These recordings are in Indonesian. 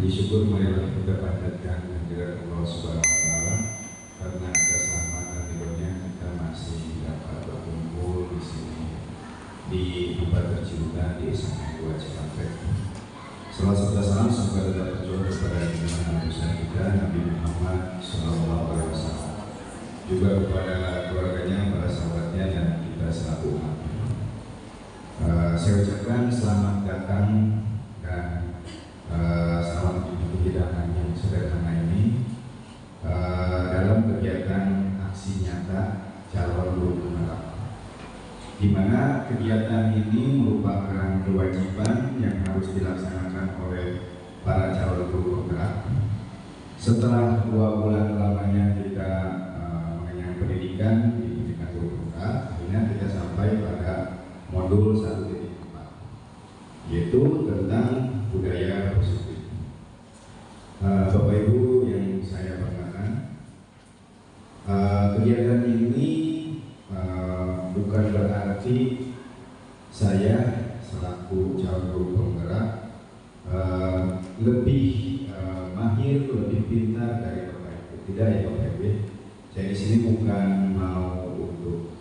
Puji syukur marilah kita panjatkan kehadirat Allah Subhanahu wa taala karena atas rahmat dan ridhonya kita masih dapat berkumpul di sini di tempat tercinta di SMA 2 Cikampek. Salam serta salam semoga tetap tercurah kepada junjungan besar kita Nabi Muhammad SAW, juga kepada keluarganya, para sahabatnya dan kita selaku umat. Saya ucapkan selamat datang dan selamat mengikuti hidangan yang sederhana ini dalam kegiatan aksi nyata calon guru penggerak, di mana kegiatan ini merupakan kewajiban yang harus dilaksanakan oleh para calon guru penggerak. Setelah 2 bulan lamanya kita mengenyam pendidikan di pendidikan guru penggerak, akhirnya kita sampai pada modul 1.4, yaitu tentang budaya positif. Bapak Ibu yang saya banggakan, kegiatan ini bukan berarti saya selaku calon guru penggerak lebih mahir, lebih pintar dari Bapak Ibu. Tidak ya Bapak Ibu. Saya di sini bukan mau untuk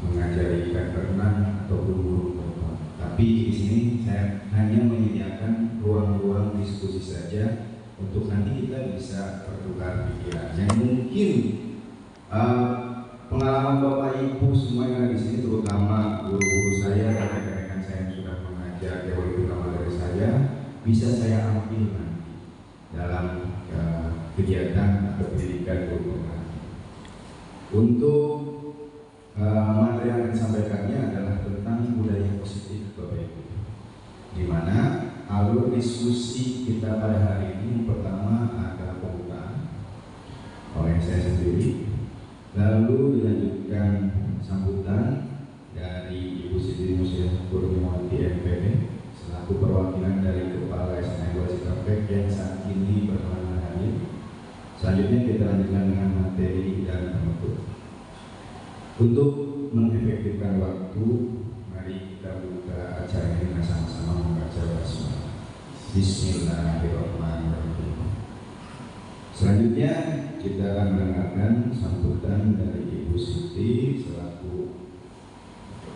mengajari ikan berenang ataupun burung terbang, tapi di sini saya hanya menyediakan ruang-ruang diskusi saja untuk nanti kita bisa bertukar pikiran. Yang mungkin pengalaman Bapak Ibu semua yang ada di sini, terutama guru-guru saya dan rekan-rekan saya yang sudah mengajar jauh lebih lama dari saya, bisa saya ambil nanti dalam kegiatan atau pendidikan guru penggerak. Untuk materi yang akan disampaikannya adalah tentang budaya positif Bapak Ibu, di mana alur diskusi kita pada hari ini pertama adalah pembukaan oleh saya sendiri, lalu dilanjutkan sambutan dari Ibu Siti Musliah Kurniawati MPD selaku perwakilan dari Kepala SMA 2 Cikampek yang saat ini berhalangan hadir. Selanjutnya kita lanjutkan dengan materi dan penutup. Untuk mengefektifkan waktu, mari kita buka acara ini dengan sama-sama membaca basmalah. Bismillahirrahmanirrahim. Selanjutnya kita akan mendengarkan sambutan dari Ibu Siti selaku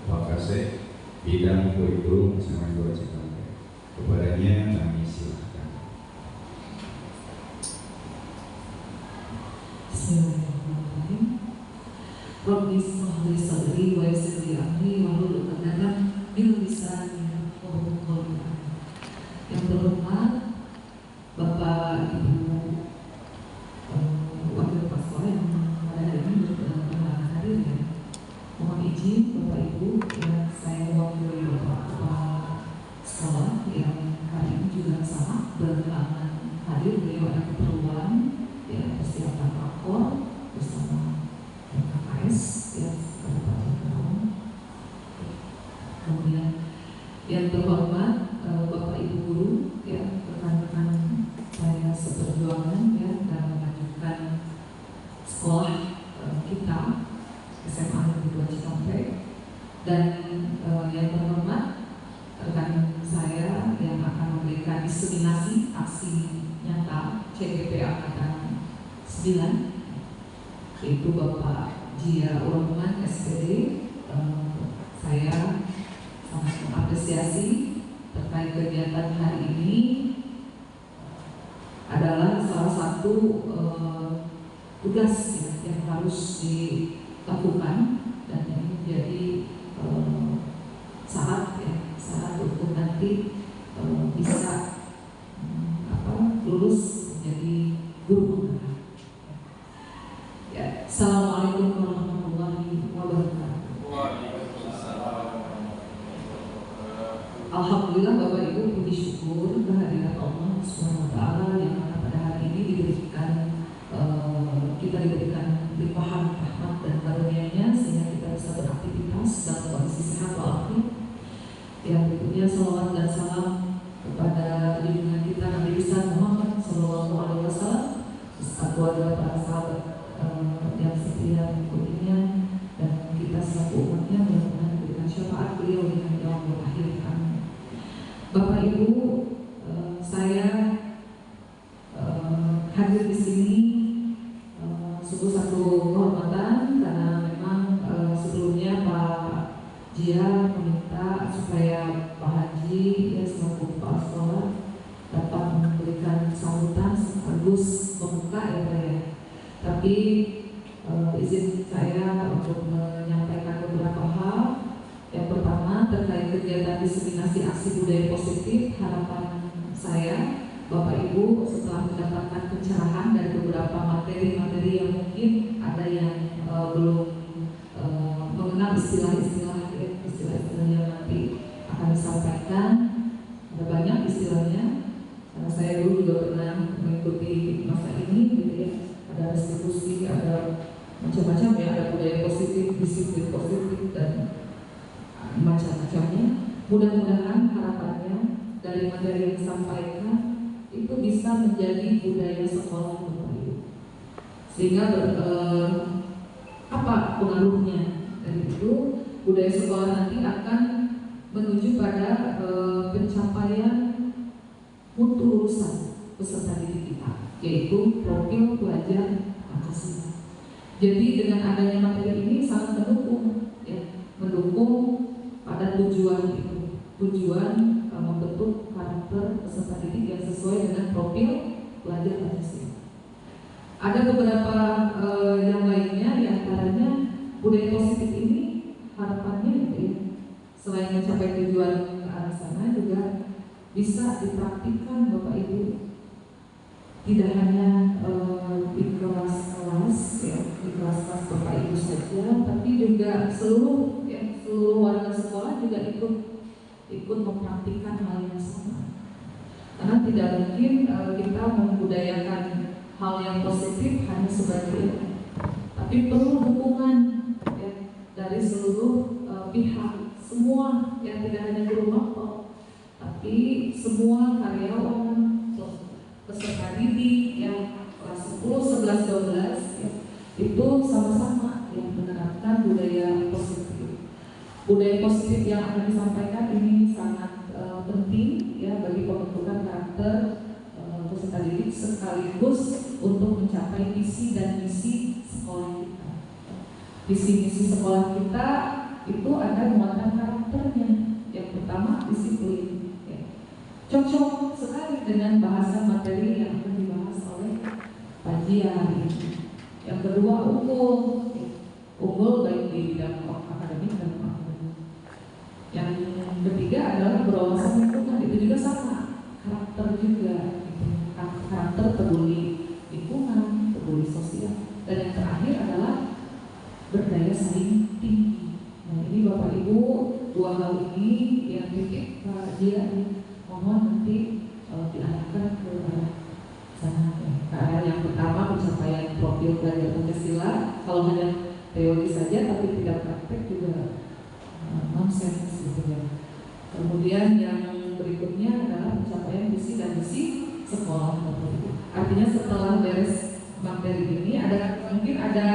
Wakasek bidang kurikulum SMA 2 Cikampek. Kepadanya kami silakan. Bismillahirrahmanirrahim. Rabbi shrah li sadri wa yassir li amri wahlul 'uqdatam min lisani yafqahu qawli. Yang terhormat Bapak Ibu Wakil Pastor yang pada hari ini berkenan hadir ya. Mohon izin Bapak Ibu ya, saya mewakili Bapak Kepala Sekolah yang hari ini juga sama berkenan hadir. Beliau ada keperluan ya, persiapan rakor bersama KKS ya, Kabupaten Karawang. Kemudian yang terhormat Bapak Ibu guru ya, rekan-rekan saya seperjuangan ya dalam melanjutkan sekolah kita SMA Negeri 2 Cikampek, dan yang terhormat rekan saya yang akan memberikan diseminasi aksi nyata CGP Angkatan 9, yaitu Bapak Jia Uroman SPD. Saya sangat mengapresiasi terkait kegiatan hari ini, adalah salah satu tugas ya, yang harus dilakukan, dan ini menjadi syarat untuk nanti bisa lulus menjadi guru penggerak. Ya, Assalamualaikum warahmatullahi wabarakatuh. Alhamdulillah Bapak Ibu, puji syukur kehadirat Allah Subhanahu wa taala yang mana pada hari ini kita diberikan limpahan rahmat dan karunia-Nya sehingga kita bisa beraktivitas dalam kondisi sehat walafiat. Yang berikutnya salawat dan salam kepada junjungan kita Nabi besar Muhammad SAW beserta keluarga para sahabat yang setia mengikuti suatu kehormatan karena memang sebelumnya Pak Jia meminta supaya Pak Haji ya selaku kepala sekolah dapat memberikan sambutan sekaligus membuka ya Pak ya. Tapi izin saya untuk menyampaikan beberapa hal. Yang pertama terkait kegiatan diseminasi aksi budaya positif, harapan saya Bapak Ibu setelah mendapatkan pencerahan dari beberapa materi-materi yang mungkin ada yang belum mengenal istilah-istilah yang nanti akan disampaikan. Ada banyak istilahnya, karena saya dulu juga pernah mengikuti masa ini gitu ya. Ada restitusi, ada macam-macam ya, ada budaya positif, disiplin positif dan macam-macamnya. Mudah-mudahan harapannya dari materi yang disampaikan itu bisa menjadi budaya sekolah Bapak Ibu, sehingga apa pengaruhnya dari itu budaya sekolah nanti akan menuju pada pencapaian mutu lulusan peserta didik kita, yaitu profil pelajar Pancasila. Jadi dengan adanya materi ini sangat mendukung ya, mendukung pada tujuan itu, tujuan membentuk karakter peserta didik yang sesuai dengan profil pelajar Pancasila. Ada beberapa yang lainnya, diantaranya budaya positif ini harapannya gitu ya, selain mencapai tujuan ke arah sana juga bisa dipraktikkan Bapak Ibu, tidak hanya di kelas-kelas ya, di kelas-kelas Bapak Ibu saja, tapi juga seluruh warga sekolah juga ikut mempraktikkan hal yang sama. Karena tidak mungkin kita membudayakan hal yang positif hanya sebagai tapi perlu dukungan ya, dari seluruh pihak, semua yang tidak hanya guru maktab, tapi semua karyawan, peserta didik yang kelas 10, 11, 12 ya, itu sama-sama yang menerapkan budaya positif. Budaya positif yang akan disampaikan ini sangat penting ya bagi pembentukan karakter peserta didik sekaligus untuk mencapai visi dan misi sekolah kita. Visi misi sekolah kita itu ada muatan karakternya. Yang pertama disiplin. Ya. Cocok sekali dengan bahasan materi yang akan dibahas oleh Pak Jia hari ini. Yang kedua unggul, unggul baik di bidang akademik dan akademik. Yang ketiga adalah berwawasan lingkungan, itu juga sama, karakter juga, gitu. Karakter peduli lingkungan, peduli sosial. Dan yang terakhir adalah berdaya saing tinggi. Nah ini Bapak Ibu, dua hal ini yang titik Pak Jia mohon nanti diarahkan ke arah sana ya. Ke arah yang pertama pencapaian profil pelajar Pancasila. Kalau hanya teori saja tapi tidak praktek juga nonsense gitu ya. Kemudian yang berikutnya adalah pencapaian visi dan misi sekolah. Artinya setelah beres materi ini mungkin ada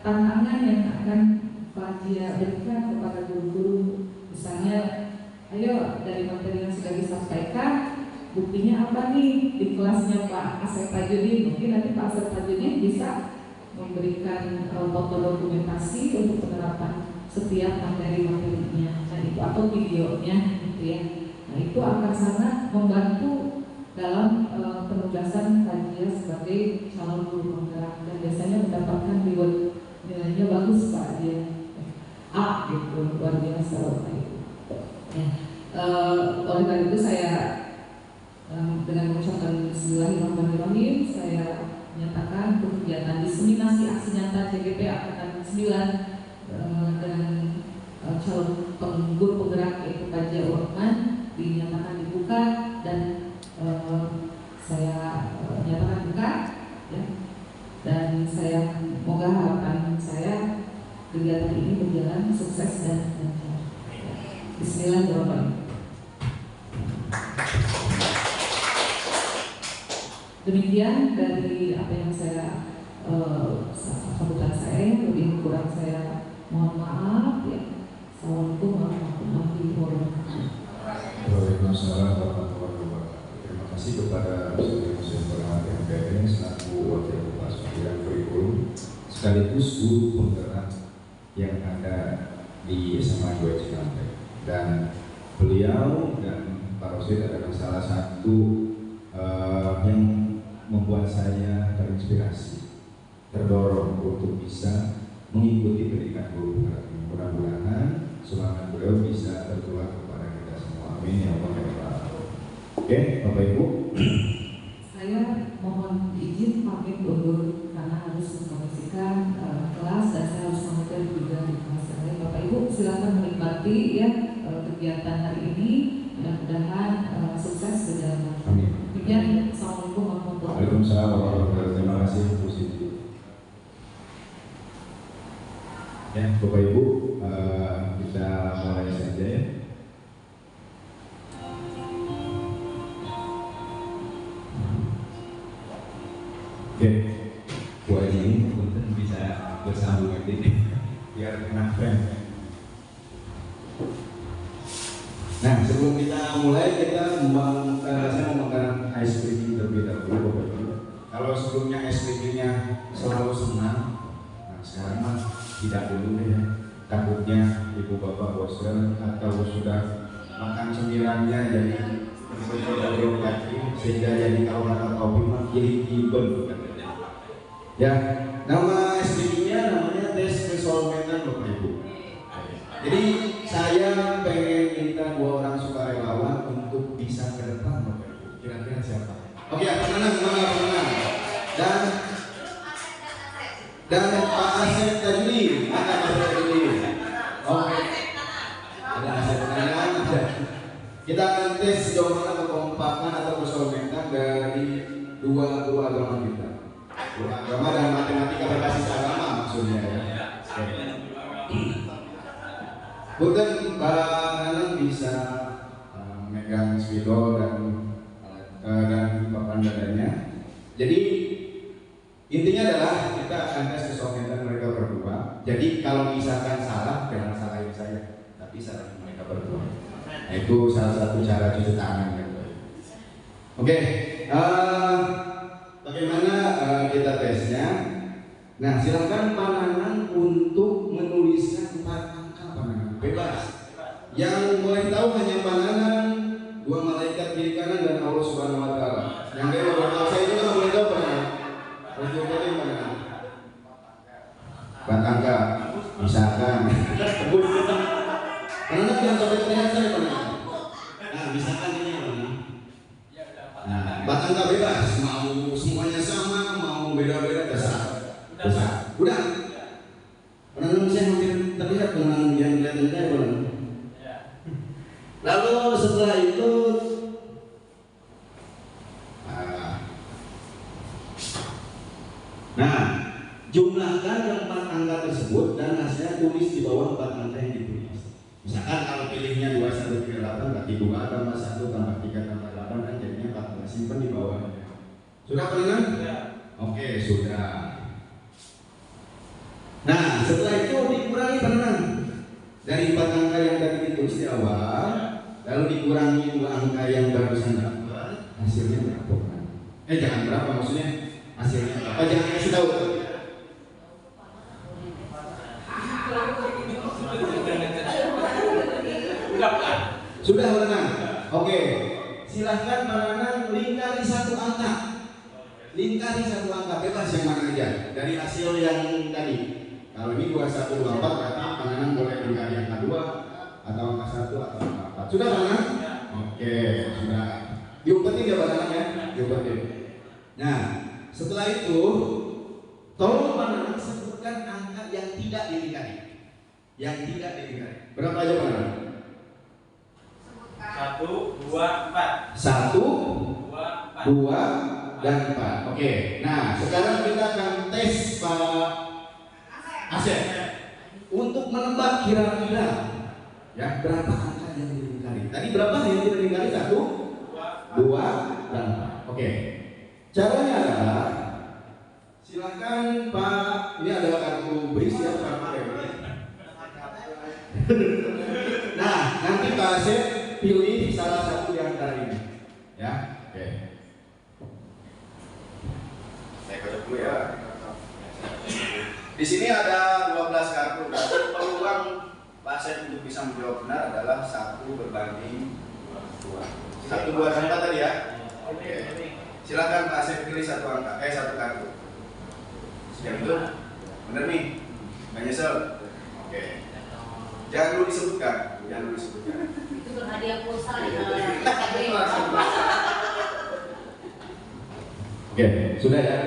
tantangan yang akan Pak Jia berikan kepada guru-guru. Misalnya, ayo dari materi yang sudah disampaikan, buktinya apa nih di kelasnya Pak Asep Tajudin? Mungkin nanti Pak Asep Tajudin bisa memberikan foto dokumentasi untuk penerapan setiap materi-materinya, nah itu atau videonya gitu ya. Nah itu akan sangat membantu dalam penugasan Pak Jia sebagai calon guru penggerak dan biasanya mendapatkan reward nilainya bagus Pak Jia, A gitu, luar biasa Bapak Ibu. Ya, oleh karena itu saya dengan mengucapkan Bismillahirrahmanirrahim, saya menyatakan kegiatan diseminasi aksi nyata CGP Angkatan 9 dengan calon guru penggerak yaitu Pak Jia Urahman dinyatakan dibuka dan saya nyatakan buka ya. Dan saya semoga harapan saya kegiatan ini berjalan sukses dan lancar. Bismillahirrahmanirrahim. Demikian dari apa yang saya sambutan saya, lebih kurang saya mohon maaf ya. Assalamualaikum warahmatullahi wabarakatuh. Waalaikumsalam warahmatullahi wabarakatuh. Terima kasih kepada Saudara Hussein Perhatian PN selaku Wakil Kepala Bidang Kurikulum sekaligus guru penggerak yang ada di SMA 2 Cikampek. Dan beliau dan Pak Rosid adalah salah satu yang membuat saya terinspirasi, terdorong untuk bisa mengikuti pendidikan guru penggerak. Mudah-mudahan semangat beliau bisa tertular kepada kita semua. Amin ya Allah ya Rabbal Alamin. Oke, Bapak Ibu. Saya mohon izin pamit undur karena harus mengkondisikan kelas dan saya harus mengajar juga di kelas yang lain. Bapak Ibu silakan menikmati ya kegiatan hari ini. Mudah-mudahan sukses berjalan. Amin. Demikian, Assalamualaikum warahmatullahi wabarakatuh. Waalaikumsalam warahmatullahi wabarakatuh. Terima kasih Bu Siti. Ya, Bapak Ibu, kita mulai saja ya. Oke, Bu Haji ini mungkin bisa bersambung nanti biar kena frame. Nah, sebelum kita mulai, saya mau makan ice cream terlebih dahulu, Bapak Ibu. Kalau sebelumnya ice creamnya selalu senang, nah sekarang mah tidak dulu deh ya. Takutnya ibu bapak bosan atau sudah makan cemilannya jadi berjodoh lagi, sehingga jadi kalau makan kopi mah jadi giben. Ya, nama ice creamnya namanya tes kesolmetan Bapak Ibu. Jadi saya pengen minta 2 orang sukarelawan untuk bisa ke depan Bapak Ibu. Kira-kira siapa? Oke, tenang. Dan Pak Asep tadi, mana Pak Asep tadi? Oke. Ada Asep tenang aja. Kita akan tes sejauh mana kekompakan atau kesolmetan dari 2 guru agama kita. Guru agama dan matematika berbasis agama maksudnya ya. Punten Pak Nanang bisa megang spidol dan papan dadanya. Jadi intinya adalah kita akan tes kesolmetan mereka berdua. Jadi kalau misalkan salah, jangan salahin saya, tapi salahin mereka berdua. Nah, itu salah satu cara cuci tangan ya. Oke, bagaimana kita tesnya? Nah, silakan Pak Nanang untuk menuliskan 4 angka Pak Nanang. Bebas. Yang boleh tahu hanya Pak Nanang, 2 malaikat kiri kanan dan Allah Subhanahu Wa Taala. Yang lain boleh tahu, saya juga nggak boleh tahu Pak Nanang. Untuk boleh Pak Nanang. 4 angka, misalkan. Pak Nanang jangan sampai terlihat saya Pak Nanang. Nah, misalkan ini Pak Nanang. Nah, 4 angka bebas, mau semuanya sama, mau beda-beda terserah. Udah. Penanam saya hampir terlihat penanam yang kelihatan saya penanam. Lalu setelah itu, nah jumlahkan yang 4 angka tersebut dan hasilnya tulis di bawah 4 angka yang ditulis. Misalkan kalau pilihnya 2138 berarti 2 tambah 1 tambah 3 tambah 8 kan jadinya 14, simpan di bawah. Sudah penanam? Oke, sudah. Nah, setelah itu dikurangi penenang dari 4 angka yang tadi ditulis di awal, lalu dikurangi 2 angka yang barusan dapat, hasilnya berapa? Jangan berapa, maksudnya hasilnya berapa? Jangan kasih tahu. Sudah penenang. Oke, silahkan penenang lingkari 1 angka. Lingkari 1 angka, bebas yang mana aja dari hasil yang tadi. Kalau ini 2124 berarti penanam boleh lingkari angka 2 atau angka 1 atau angka 4. Sudah penanam? Oke, sudah. Diumpetin ya penanam ya? Diumpetin. Nah, setelah itu tolong penanam sebutkan angka yang tidak dilingkari. Yang tidak dilingkari. Berapa aja penanam? 1, 2, 4. 1, 2, dan 4. Oke. Nah, sekarang kita akan tes Pak Asep untuk menebak kira-kira ya berapa angka yang dilingkari. Tadi berapa yang dilingkari? 1, 2, dan 4. Oke. Caranya adalah silakan Pak, ini adalah kartu bris ya Pak. Nah, nanti Pak Asep pilih salah satu di antara ini. Ya. Oke. Saya kocok dulu ya. Di sini ada 12 kartu. Berarti peluang Pak Asep untuk bisa menjawab benar adalah 1 berbanding 2. 1, 2, 4 tadi ya. Oke. Silakan Pak Asep pilih 1 kartu. Siap itu? Bener nih? Nggak nyesel? Oke. Jangan dulu disebutkan. Itu berhadiah pulsa ya. Oke, sudah ya.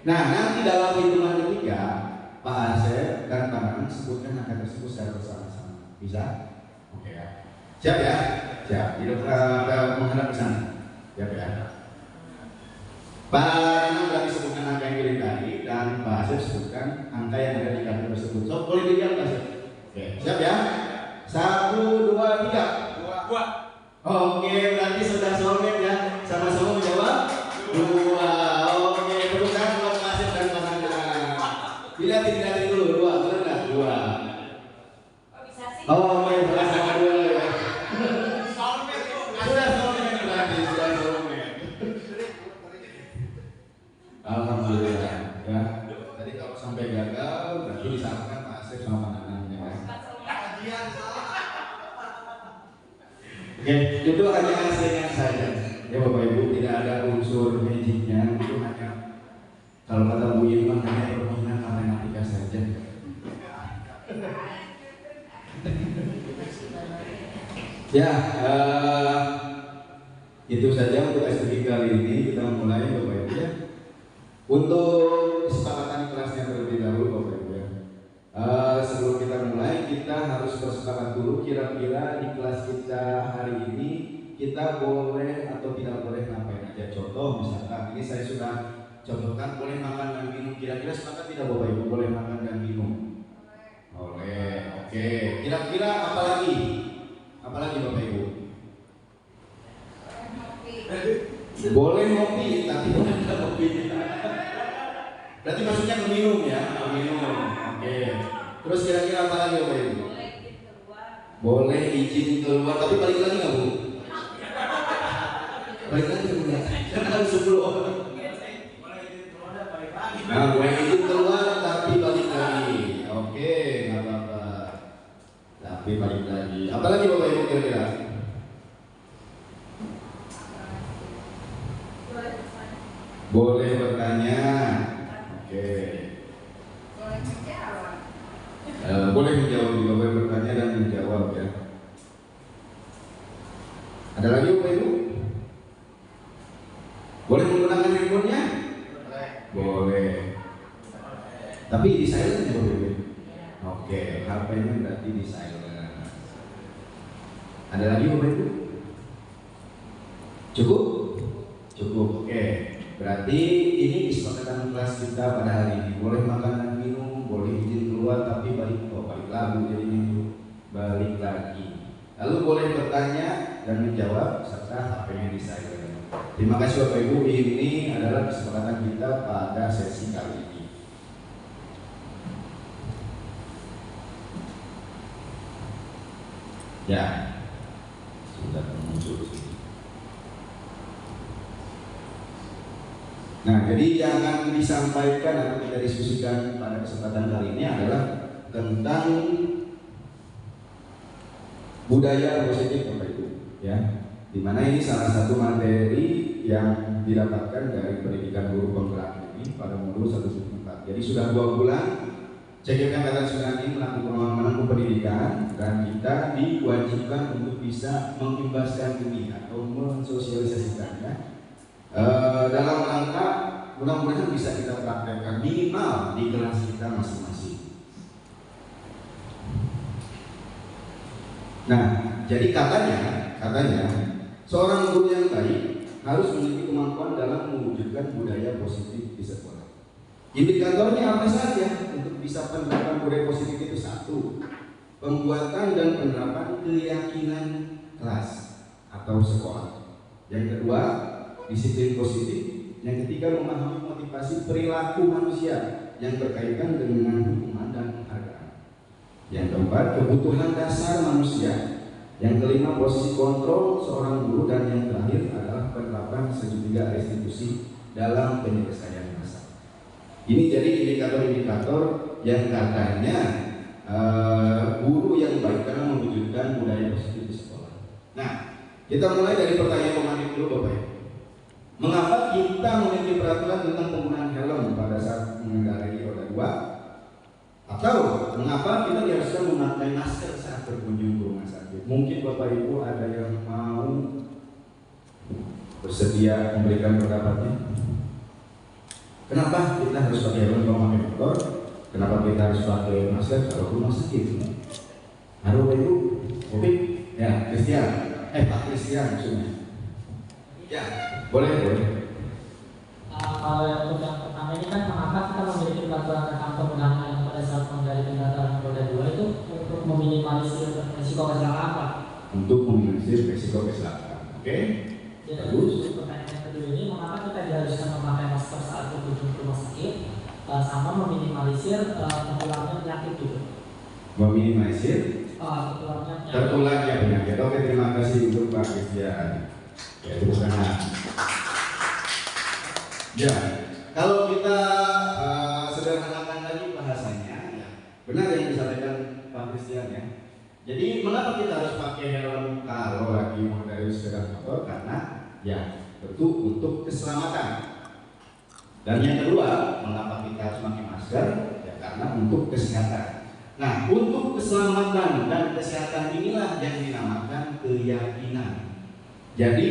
Nah, nanti dalam hitungan ketiga, Pak Asep dan Pak Nanang sebutkan angka tersebut secara bersama-sama. Bisa? Oke ya. Siap ya? Siap. Hidup menghadap ke sana. Siap ya. Pak Nanang sudah disebutkan angka yang pilih tadi dan Pak Asep sebutkan angka yang ada di kartu tersebut. So, boleh dilihat Pak Asep. Oke, siap ya? 1, 2, 3. 2. Oke, berarti sudah solid ya. Sama-sama menjawab 2. Oke, terusan buat Pak Asep dan Pak Nanang. Dilihat dulu 2, benar nggak? 2. Oh, main sama dulu ya. Sudah solid berarti, sudah solid. Alhamdulillah ya. Tadi kalau sampai gagal berarti disalahkan Pak Asep sama Pak Nanang ya. Oke, itu hanya hasilnya saja. Ya Bapak Ibu, tidak ada unsur magicnya, itu hanya kalau kata Bu Irma hanya permainan matematika saja. Ya, itu saja untuk SPG kali ini. Kita mulai Bapak Ibu ya. Untuk kesepakatan kelasnya terlebih dahulu Bapak Ibu ya. Sebelum kita mulai, kita harus bersepakat dulu kira-kira di kelas kita hari ini kita boleh atau tidak boleh ngapain aja. Contoh misalkan ini saya sudah contohkan boleh makan dan minum. Kira-kira sepakat tidak Bapak Ibu boleh makan dan minum? Boleh. Oke. Kira-kira apa lagi? Apa lagi Bapak Ibu? Boleh ngopi, tapi bukan kopi. Berarti maksudnya minum ya, minum. Oke. Terus kira-kira apa lagi Bapak Ibu? Boleh izin keluar, tapi balik lagi nggak Bu? Balik lagi Bu ya? Kan 10 orang. Nah, boleh izin keluar tapi balik lagi. Oke, nggak apa-apa. Tapi balik lagi. Apa lagi Bapak Ibu kira-kira? Boleh bertanya. Oke. Boleh menjawab juga, boleh bertanya dan menjawab ya. Ada lagi Bapak Ibu? Boleh menggunakan handphonenya? Boleh. Tapi di silent ya Bapak Ibu? Oke, HP-nya berarti di silent. Ada lagi Bapak Ibu? Cukup? Cukup, oke. Berarti ini kesepakatan kelas kita pada hari ini. Boleh makan dan minum, boleh izin keluar tapi balik lagu jadinya itu balik lagi. Lalu boleh bertanya dan menjawab serta HP-nya di silent. Terima kasih Bapak Ibu, ini adalah kesepakatan kita pada sesi kali ini. Ya, sudah muncul. Nah, jadi yang akan disampaikan atau kita diskusikan pada kesempatan kali ini adalah tentang budaya positif Bapak Ibu, ya. Dimana ini salah satu materi yang didapatkan dari pendidikan guru penggerak ini pada modul 1.4. Jadi sudah 2 bulan CGP Angkatan 9 ini menempuh pendidikan dan kita diwajibkan untuk bisa mengimbaskan ini atau mensosialisasikannya. Dalam rangka mudah-mudahan bisa kita praktekkan minimal di kelas kita masing-masing. Nah, jadi katanya seorang guru yang baik harus memiliki kemampuan dalam mewujudkan budaya positif di sekolah. Indikatornya apa saja untuk bisa penerapan budaya positif itu? 1. Pembuatan dan penerapan keyakinan kelas atau sekolah. Yang kedua, disiplin positif. Yang ketiga, memahami motivasi perilaku manusia yang berkaitan dengan hukuman dan penghargaan. Yang keempat, kebutuhan dasar manusia. Yang kelima, posisi kontrol seorang guru. Dan yang terakhir adalah penerapan segitiga restitusi dalam penyelesaian masalah. Ini jadi indikator-indikator yang katanya guru yang baik karena mewujudkan budaya positif di sekolah. Nah, kita mulai dari pertanyaan pemain dulu Bapak Ibu. Mengapa kita memiliki peraturan tentang penggunaan helm pada saat mengendarai roda 2? Atau mengapa kita diharuskan memakai masker saat berkunjung ke rumah sakit? Mungkin Bapak Ibu ada yang mau bersedia memberikan pendapatnya. Kenapa kita harus pakai helm kalau pakai motor? Kenapa kita harus pakai masker kalau rumah sakit? Halo Bapak Ibu, Oke, ya Christian, Pak Christian maksudnya. Ya, boleh. Kalau untuk yang pertama ini kan mengapa kita memiliki peraturan tentang penggunaan helm pada saat mengendarai kendaraan roda 2 itu untuk meminimalisir risiko kecelakaan Pak? Untuk meminimalisir risiko kecelakaan. Oke. Jadi Bagus. untuk pertanyaan yang kedua ini mengapa kita diharuskan memakai masker saat berkunjung ke rumah sakit sama meminimalisir tertularnya penyakit juga? Meminimalisir tertularnya penyakit. Oke, terima kasih untuk Pak Christian. Ya, itu bukan. Ya, kalau kita sederhanakan lagi bahasanya, ya, benar yang disampaikan Pak Christian ya. Jadi mengapa kita harus pakai helm kalau lagi mengendarai sepeda motor? Karena ya tentu untuk keselamatan. Dan yang kedua, mengapa kita harus pakai masker? Ya karena untuk kesehatan. Nah, untuk keselamatan dan kesehatan inilah yang dinamakan keyakinan. Jadi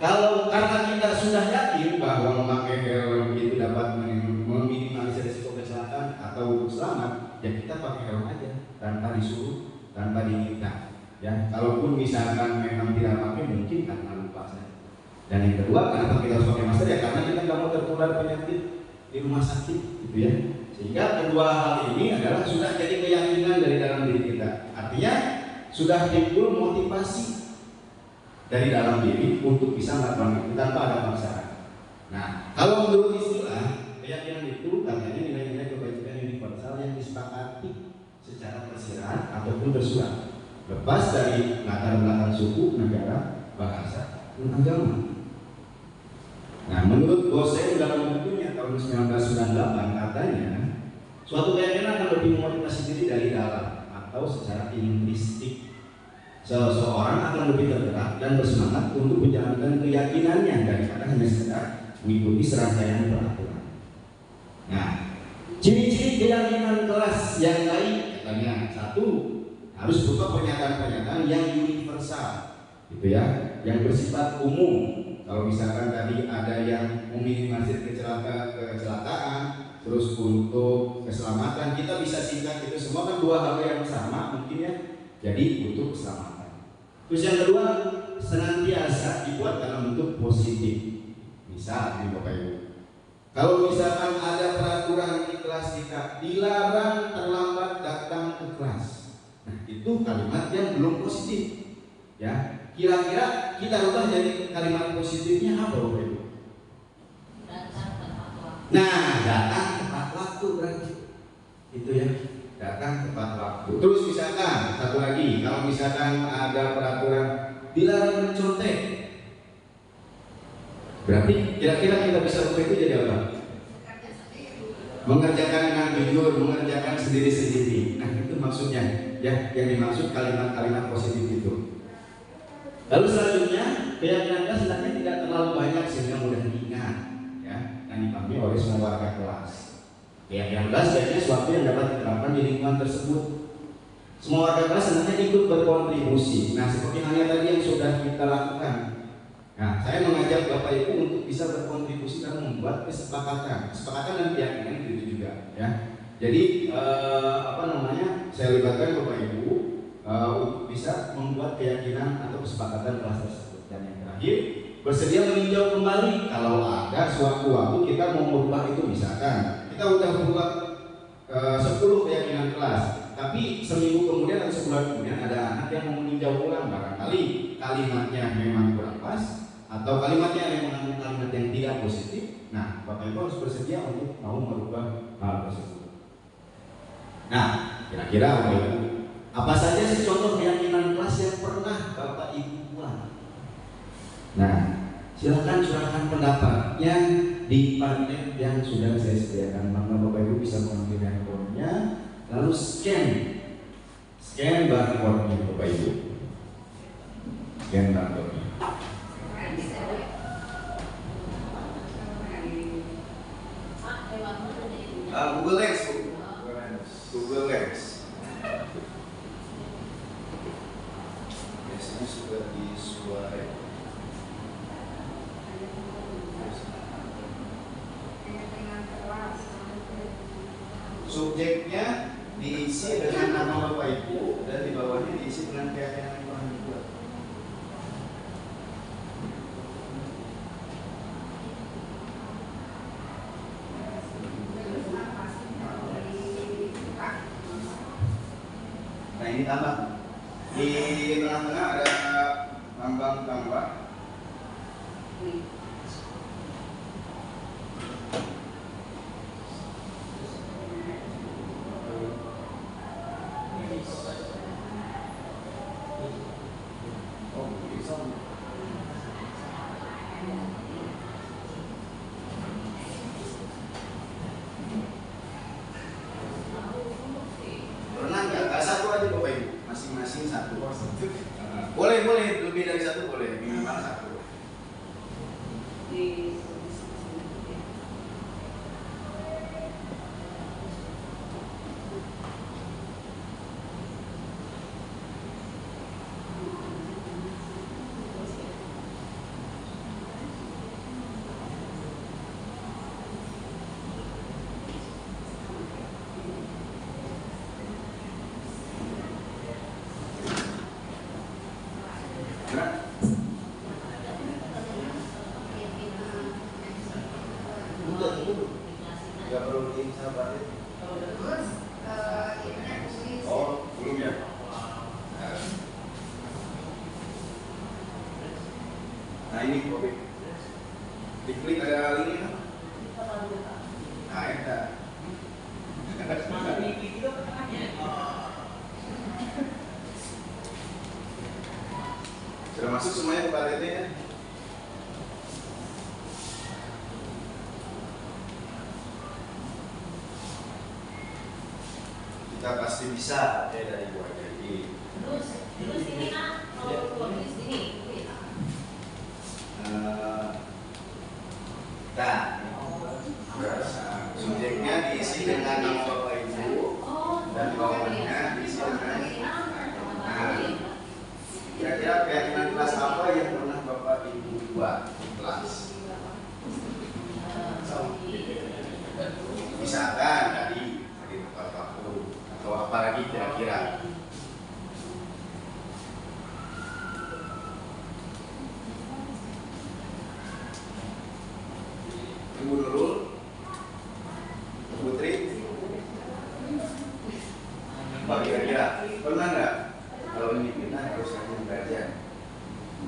kalau karena kita sudah yakin bahwa memakai helm itu dapat meminimalisir risiko kecelakaan atau untuk selamat, ya kita pakai helm aja tanpa disuruh, tanpa diminta. Ya, kalaupun misalkan memang tidak pakai mungkin karena lupa saja. Dan yang kedua, kenapa kita harus pakai masker? Ya karena kita nggak mau tertular penyakit di rumah sakit, gitu ya. Sehingga kedua hal ini adalah sudah jadi keyakinan dari dalam diri kita. Artinya sudah timbul motivasi dari dalam diri untuk bisa melakukan itu tanpa ada paksaan. Nah, kalau menurut istilah keyakinan itu katanya nilai-nilai kebajikan universal yang disepakati secara tersirat ataupun tersurat, lepas dari latar belakang suku, negara, bahasa, dan agama. Nah, menurut Goseng dalam bukunya tahun 1998 katanya suatu keyakinan akan lebih memotivasi diri dari dalam atau secara intrinsik. Seseorang akan lebih tergerak dan bersemangat untuk menjalankan keyakinannya daripada hanya sekedar mengikuti serangkaian peraturan. Nah, ciri-ciri keyakinan kelas yang baik katanya satu, harus berupa pernyataan-pernyataan yang universal, gitu ya, yang bersifat umum. Kalau misalkan tadi ada yang meminimalisir kecelakaan, terus untuk keselamatan kita bisa singkat itu semua kan dua hal yang sama mungkin ya. Jadi untuk keselamatan. Terus yang kedua, senantiasa dibuat dalam bentuk positif. Misal ini Bapak Ibu, kalau misalkan ada peraturan di kelas kita dilarang terlambat datang ke kelas, nah itu kalimat yang belum positif. Ya, kira-kira kita rubah jadi kalimat positifnya apa Bapak Ibu? Nah, datang tepat waktu berarti itu ya. Datang tepat waktu. Terus misalkan satu lagi, kalau misalkan ada peraturan dilarang mencontek, berarti kira-kira kita bisa ubah itu jadi apa? Mengerjakan dengan jujur, mengerjakan sendiri-sendiri. Nah itu maksudnya, ya yang dimaksud kalimat-kalimat positif itu. Lalu selanjutnya, keyakinan sebenarnya tidak terlalu banyak sehingga mudah diingat, ya, dan dipahami oleh semua warga kelas. Keyakinan kelas biasanya sesuatu yang dapat diterapkan di lingkungan tersebut. Semua warga kelas sebenarnya ikut berkontribusi. Nah, seperti halnya tadi yang sudah kita lakukan. Nah, saya mengajak Bapak Ibu untuk bisa berkontribusi dalam membuat kesepakatan dan keyakinan itu juga, ya. Jadi saya libatkan Bapak Ibu untuk bisa membuat keyakinan atau kesepakatan kelas tersebut. Dan yang terakhir, bersedia meninjau kembali kalau ada suatu waktu kita mau merubah itu, misalkan kita udah buat 10 keyakinan kelas, tapi seminggu kemudian atau sebulan kemudian ada anak yang mau meninjau ulang, barangkali kalimatnya memang kurang pas atau kalimatnya yang mengandung kalimat yang tidak positif. Nah, Bapak Ibu harus bersedia untuk mau merubah hal tersebut. Nah, kira-kira Bapak Ibu, apa saja sih contoh keyakinan kelas yang pernah Bapak Ibu buat? Nah, silakan curahkan pendapat yang di panet yang sudah saya sediakan. Maka Bapak Ibu bisa mengambil handphonenya, lalu scan barcode-nya Bapak Ibu. Scan barcode-nya. Google Lens, Bu. Google Lens. Biasanya sudah disuai. Subjeknya diisi dengan nama Bapak Ibu dan di bawahnya diisi dengan keyakinan Tuhan juga. Nah ini tambah. Di tengah-tengah ada lambang tambah. Pernah nggak? Satu aja Bapak Ibu, masing-masing satu. Boleh lebih dari satu boleh, minimal satu. Nggak perlu disabarin. Oh, belum ya? Nah ini Bobi. Diklik ada link ini. Nah, ada. Sudah masuk semuanya ke paletnya ya? Kita pasti bisa dari gua jadi. Terus ini kalau tulis ini. Subjeknya diisi dengan nama Bapak Ibu dan bawahnya diisi dengan. Kira-kira keyakinan kelas apa yang pernah Bapak Ibu buat di kelas? Misalkan tadi tempat waktu atau apa lagi kira-kira? Ibu Nurul, Putri, apa kira-kira? Pernah nggak? Kalau ini kita harus rajin belajar.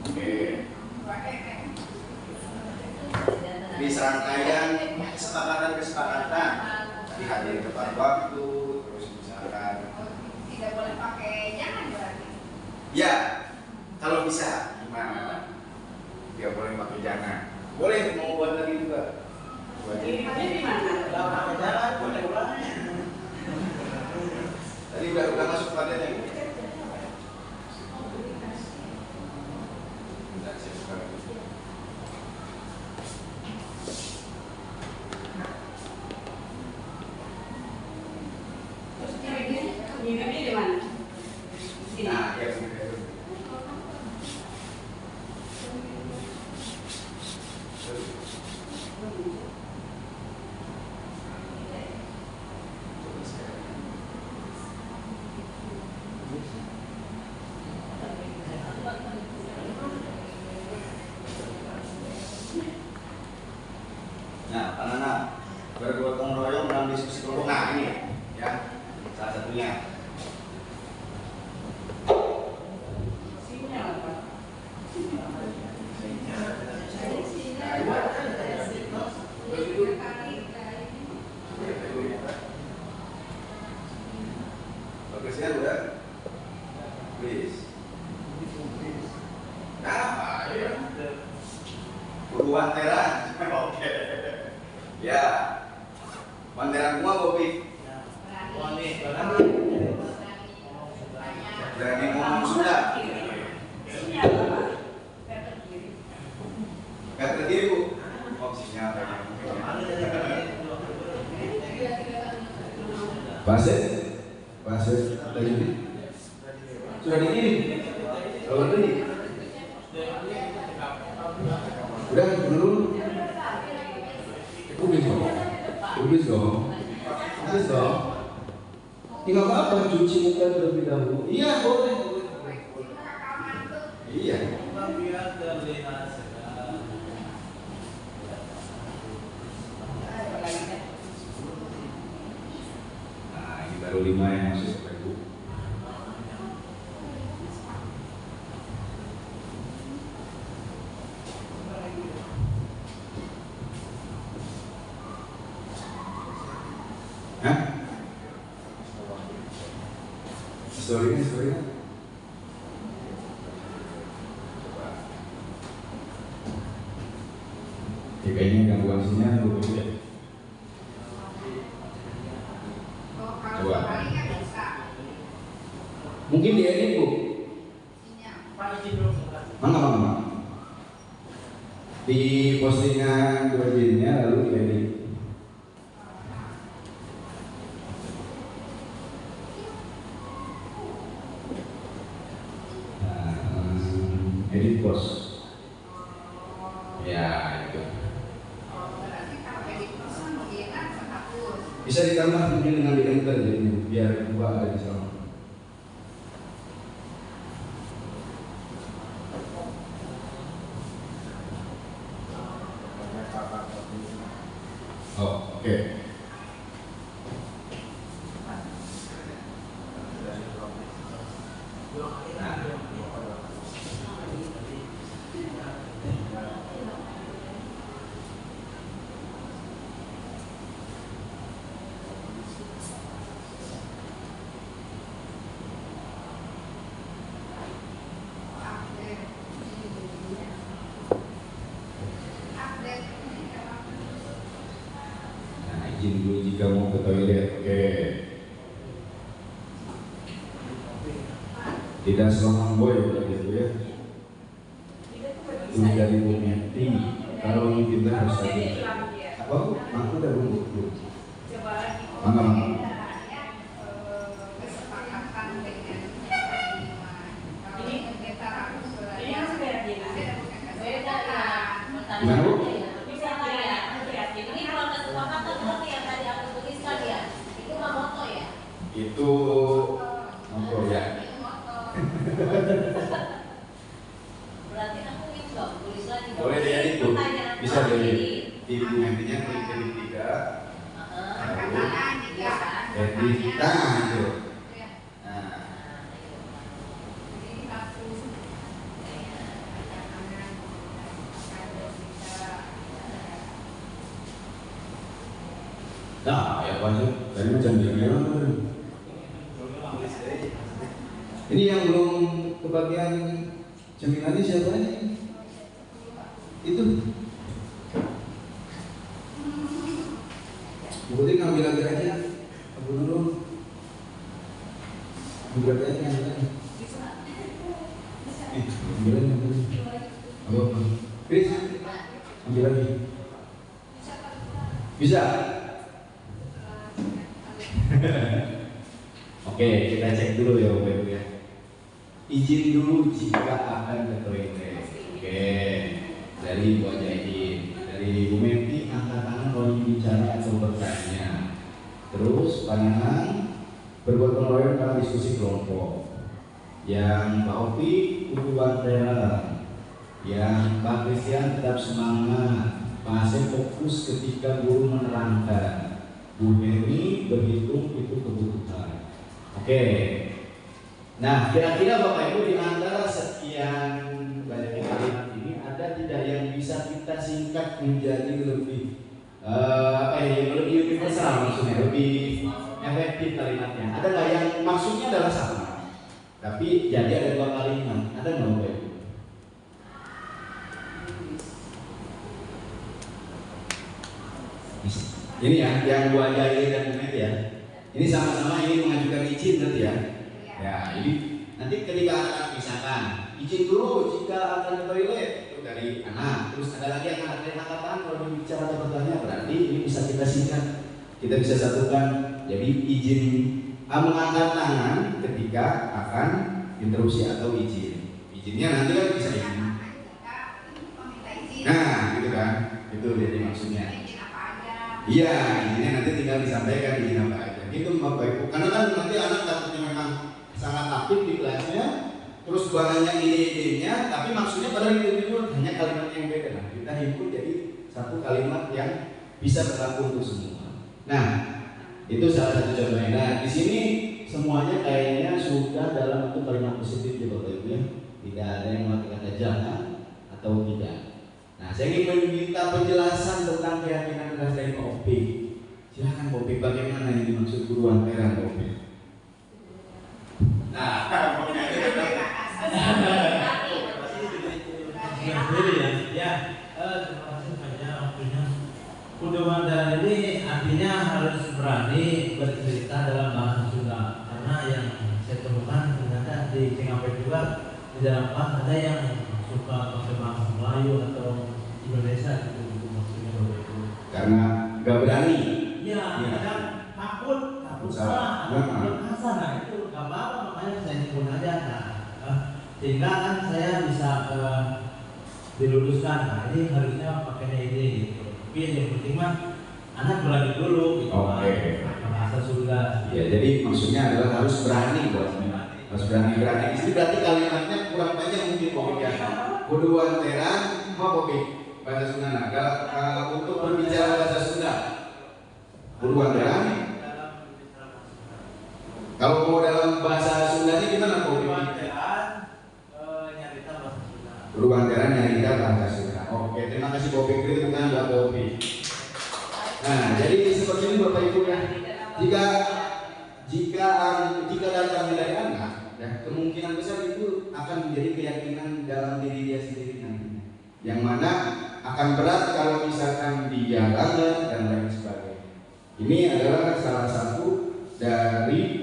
Oke. Di serangkaian kesepakatan dihadiri tepat waktu, terus misalkan Tidak boleh pakai jangan berarti. ya, kalau bisa gimana? Tidak boleh pakai jangan. Boleh mau buat lagi juga. Buat ini. Ini mana? Kalau pakai jalan boleh ulangnya. Tadi udah masuk pada yang ini. Terus ini di mana? Sini. Nah, ya begitu. Nah, anak-anak bergotong royong dalam diskusi kelompok. Nah, ini ya salah satunya. Bagusnya udah, please. Nah, ya. Buruan teran, oke. Bahasa tadi sudah dikirim. Kalau tadi udah dulu. Publis dong. Tinggal apa? Cuci muka terlebih dahulu. Iya boleh. Iya. Nah ini baru 5 yang masuk Bapak Ibu. Hah? Story-nya. Ya kayaknya gangguan sinyal dulu ya. Coba. Mungkin di edit Bu. Mangga. Di postingan dua-duanya lalu di edit. Edit bos. Ya itu. Bisa ditambah mungkin dengan di enter jadi biar dua ada di sana. Oh, oke. Izin dulu jika mau ke toilet, oke. Tidak seorang boy gitu ya. Itu dari Bumenti. Kalau yang kita harus tadi. Apa? Aku udah belum. Mangga. Gimana Bu? Itu motor ya. Berarti aku bisa tulis lagi. Boleh deh itu. Bisa dari di Bumentinya klik edit 3. Edit tangan itu. Nah, ya Pak, tadi macam gimana? Ini yang belum kebagian cemilannya siapa ini? Itu. Berarti ngambil lagi aja. Aku dulu. Ambil lagi aja. Ambil lagi. Apa? Chris, ambil lagi. Bisa. Oke, kita cek dulu ya Bapak Ibu ya. Izin dulu jika akan ke toilet. Oke, dari Ibu aja izin. Dari Ibu Menti angkat tangan kalau ingin bicara atau bertanya. Terus pandangan bergotong royong dalam diskusi kelompok. Yang Pak Opi kuduan rela. Yang Pak Christian tetap semangat. Pak Asep fokus ketika guru menerangkan. Bu Heni berhitung itu kebutuhan. Oke. Nah, kira-kira Bapak Ibu di antara sekian banyak kalimat ini ada tidak yang bisa kita singkat menjadi lebih lebih universal, maksudnya lebih efektif kalimatnya? Ada nggak yang maksudnya adalah sama, tapi jadi ada 2 kalimat? Ada nggak Bapak Ibu? Ini ya, yang gua ajarin dan koment ya. Ini sama-sama ingin mengajukan izin nanti ya. Ya, jadi nanti ketika misalkan izin dulu jika akan ke toilet itu dari anak. Terus ada lagi yang ada angkatan kalau bicara atau bertanya, berarti ini bisa kita singkat. Kita bisa satukan Jadi izin mengangkat tangan ketika akan interupsi atau izin. Izinnya nanti kan bisa izin. Nah, gitu kan? Itu jadi maksudnya. Iya, izinnya nanti tinggal disampaikan izin apa aja. Itu Bapak Ibu. Karena kan nanti anak takutnya memang sangat aktif di kelasnya, terus banyak ide-idenya, tapi maksudnya padahal itu hanya kalimat yang beda. Nah, kita himpun jadi satu kalimat yang bisa berlaku untuk semua. Nah, itu salah satu contohnya. Nah, di sini semuanya kayaknya sudah dalam bentuk kalimat positif ya Bapak Ibu ya. Tidak ada yang memakai kata jangan atau tidak. Nah, saya ingin meminta penjelasan tentang keyakinan kelas dari Pak Opik. Silakan Pak Opik, bagaimana yang dimaksud guru anteran Pak Opik? Nah, terima kasih banyak waktunya. Kudu anteran ini artinya harus berani bercerita dalam bahasa Sunda. Karena yang saya temukan ternyata di Cikampek juga di dalam kelas ada yang suka pakai bahasa Melayu atau Indonesia gitu maksudnya begitu. karena nggak berani. Iya, kadang takut salah, takut kasar. Nah itu nggak apa-apa, makanya saya nyebut aja. Nah, sehingga kan saya bisa diluluskan. Nah ini harusnya pakainya ini gitu. Tapi yang penting mah anak berani dulu gitu. Oke. Bahasa Sunda. Ya, jadi maksudnya adalah harus berani bosnya. Harus berani. Di sini berarti kalimatnya kurang banyak mungkin Popik ya. Kudu anteran, mau Popik bahasa Sunda. Nah, untuk berbicara bahasa Sunda, kudu anteran. Kalau mau dalam bahasa Sundanya gimana Popik? Nyarita bahasa Sunda. Kudu anteran nyarita bahasa Sunda. Oke, terima kasih Popik. Itu bukan buat Popik. Nah, jadi seperti ini Bapak Ibu ya. Jika datang dari anak, ya, kemungkinan besar itu akan menjadi keyakinan dalam diri dia sendiri nantinya. Yang mana akan berat kalau misalkan dia gagal dan lain sebagainya. Ini adalah salah satu dari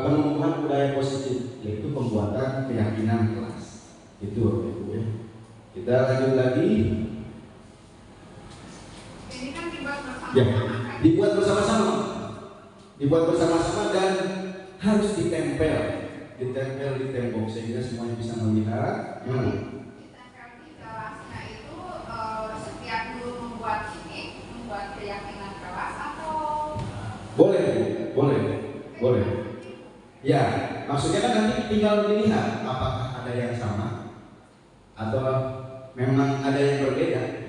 penumbuhan budaya positif, yaitu pembuatan keyakinan kelas. Itu Bapak Ibu ya. Kita lanjut lagi. Ini kan dibuat bersama. Ya, dibuat bersama-sama dan harus ditempel di tembok sehingga semuanya bisa melihat. Ditempel di kelasnya itu setiap guru membuat keyakinan kelas atau Boleh. Ya, maksudnya kan nanti tinggal dilihat apakah ada yang sama atau memang ada yang berbeda.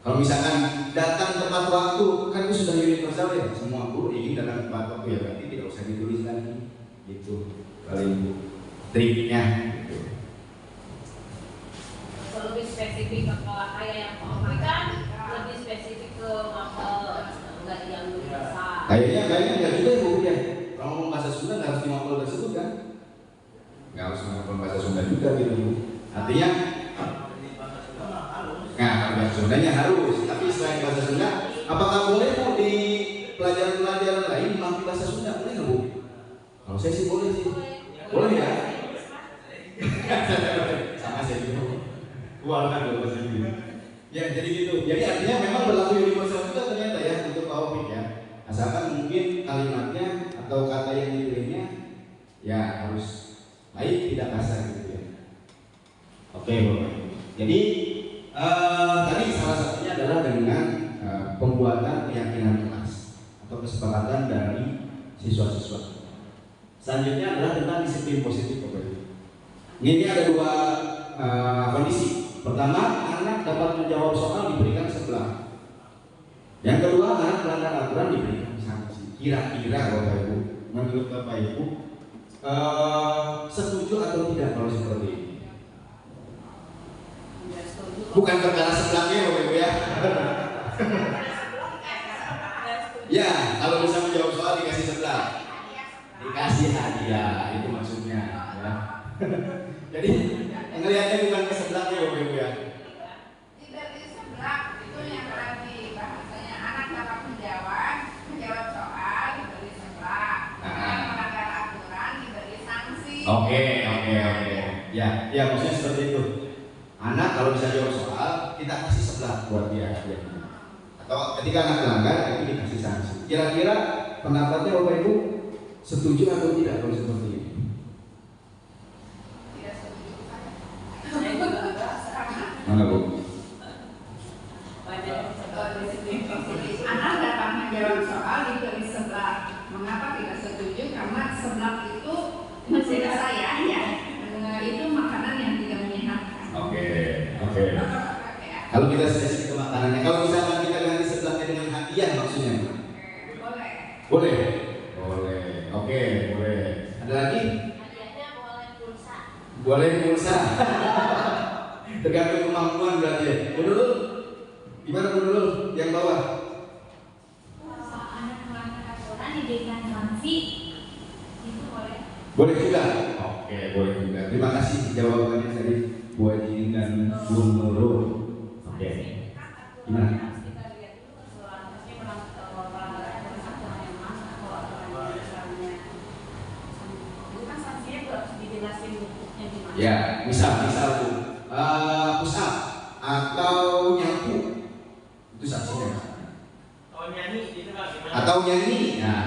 Kalau misalkan datang tepat waktu, kan itu sudah universal ya. Semua guru ingin datang tepat waktu ya, berarti tidak usah ditulis lagi. Gitu paling triknya. Gitu. lebih spesifik ke kayak yang Pak kan lebih spesifik ke nggak yang besar. Kayaknya nggak juga ya Bu ya. Kalau ngomong bahasa Sunda nggak harus di mapel tersebut kan? Nggak harus ngomong bahasa Sunda juga gitu. Artinya nah, bahasa Sundanya harus, tapi selain bahasa Sunda, apakah boleh Bu di pelajaran-pelajaran lain memakai bahasa Sunda? Boleh nggak Bu? Kalau saya sih boleh sih. Boleh ya? Sama saya juga. Keluarkan dulu bahasa Inggris. Ya, jadi gitu. Jadi artinya memang berlaku universal juga ternyata ya untuk Pak Opik ya. Asalkan mungkin kalimatnya atau kata yang dipilihnya ya harus baik, tidak kasar gitu ya. Oke, Bapak. Jadi tadi salah satunya adalah dengan pembuatan keyakinan kelas atau kesepakatan dari siswa-siswa. Selanjutnya adalah tentang disiplin positif Bapak Ibu. Ini ada dua kondisi. Pertama, anak dapat menjawab soal diberikan sebelah. Yang kedua, anak melanggar aturan diberikan sanksi. Kira-kira Bapak Ibu, menurut Bapak Ibu setuju atau tidak kalau seperti ini? Bukan perkara sebelahnya Bapak Ibu ya. Ya, kalau bisa menjawab soal dikasih sebelah. Dikasih hadiah, itu maksudnya ya. Jadi ngelihatnya bukan ke sebelahnya Bapak Ibu ya. Tidak di sebelah itu yang berarti bahasanya anak dapat menjawab soal diberi sebelah. Melanggar aturan diberi sanksi. Oke. Ya maksudnya seperti itu. Anak kalau bisa jawab soal, kita kasih sebelah buat dia. Atau ketika anak melanggar, itu dikasih sanksi. Kira-kira pendapatnya Bapak Ibu setuju atau tidak kalau seperti ini? Tidak setuju. Mana Bu? Anak dapat menjawab soal diberi seblak. Mengapa tidak setuju? Karena seblak itu menurut saya ya itu makanan yang tidak menyehatkan. Oke. Kalau kita spesifik ke makanannya, kalau misalkan kita ganti seblaknya dengan hadiah maksudnya? Boleh. Boleh. Oke, boleh. Ada lagi? Hadiahnya boleh pulsa. Boleh pulsa. Tergantung kemampuan berarti ya. Bu Nurul, gimana Bu Nurul? Yang bawah? Kalau anak melanggar aturan diberikan sanksi, itu boleh. Boleh juga. Oke, boleh juga. Terima kasih jawabannya tadi Bu Haji dan Bu Nurul. Oke. Gimana? Ya, misal tuh push up atau nyapu itu sanksinya. Atau nyanyi, nah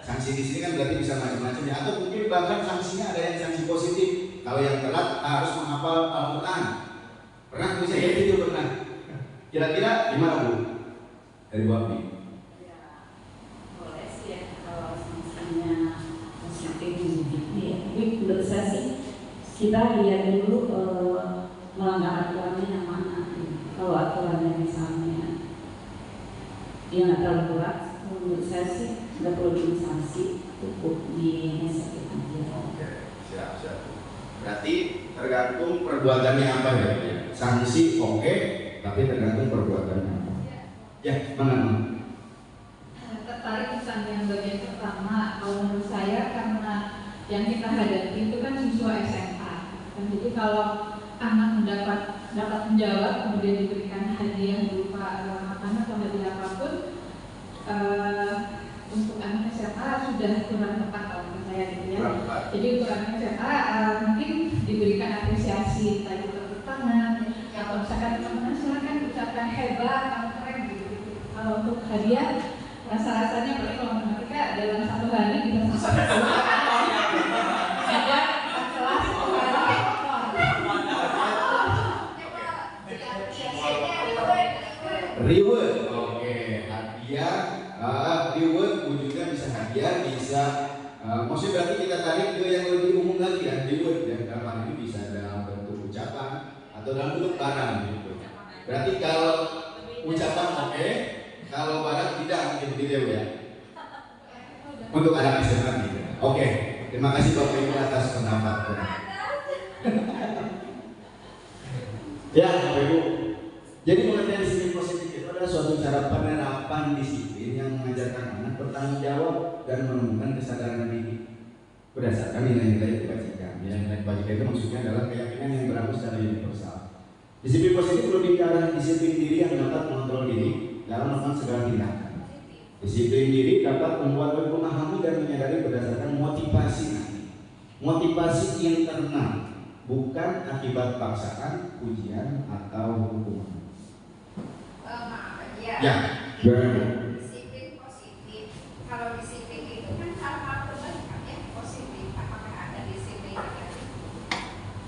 sanksi di sini kan berarti bisa macam-macam ya. Atau mungkin bahkan sanksinya ada yang sanksi positif. Kalau yang telat harus menghafal Al-Quran. Pernah bisa ya itu pernah. Kira-kira gimana Bu? Dari Bu Abi? Ya, boleh sih ya kalau sanksinya positif ya. Tapi menurut saya sih kita lihat dulu melanggar aturannya yang mana. Kalau aturannya misalnya dia nggak terlalu berat, menurut saya sih nggak perlu disanksi, cukup dinasihatin aja. Oke, siap. Berarti tergantung perbuatannya apa ya? Sanksi oke, tapi tergantung perbuatannya apa. Ya, mana? Tertarik pesan yang bagian pertama. Kalau menurut saya karena yang kita hadapi itu kan siswa SMA. Dan jadi kalau anak dapat menjawab kemudian diberikan hadiah berupa makanan atau hadiah apapun, untuk anak SMA sudah kurang tepat kalau menurut saya gitu ya. Jadi untuk anak SMA mungkin diberikan apresiasi tadi tepuk tangan atau misalkan teman-teman silakan ucapkan hebat atau keren gitu. Kalau untuk hadiah rasa-rasanya apalagi kalau matematika dalam satu hari bisa selesai ada kelas reward. Oke, hadiah. Reward wujudnya bisa hadiah, bisa maksudnya berarti kita tarik ke yang lebih umum lagi ya. Reward ya, dalam hal ini bisa dalam bentuk ucapan atau dalam bentuk barang gitu. Berarti kalau ucapan oke, kalau barang tidak mungkin begitu ya. Untuk anak SMA gitu. Oke, terima kasih Bapak Ibu atas pendapatnya. Ya Bapak Ibu, jadi pengertian disiplin positif itu adalah suatu cara penerapan disiplin yang mengajarkan anak bertanggung jawab dan menemukan kesadaran diri berdasarkan nilai-nilai kebajikan. Nilai-nilai kebajikan itu maksudnya adalah keyakinan yang berlaku secara universal. Disiplin positif lebih ke arah disiplin diri yang dapat mengontrol diri dalam melakukan segala tindakan. Disiplin diri dapat membuat memahami dan menyadari berdasarkan motivasi internal, bukan akibat paksaan, ujian atau hukuman. Ya, disiplin positif. Kalau disiplin itu kan hal-hal kebaikan ya, positif. Apakah ada disiplin negatif?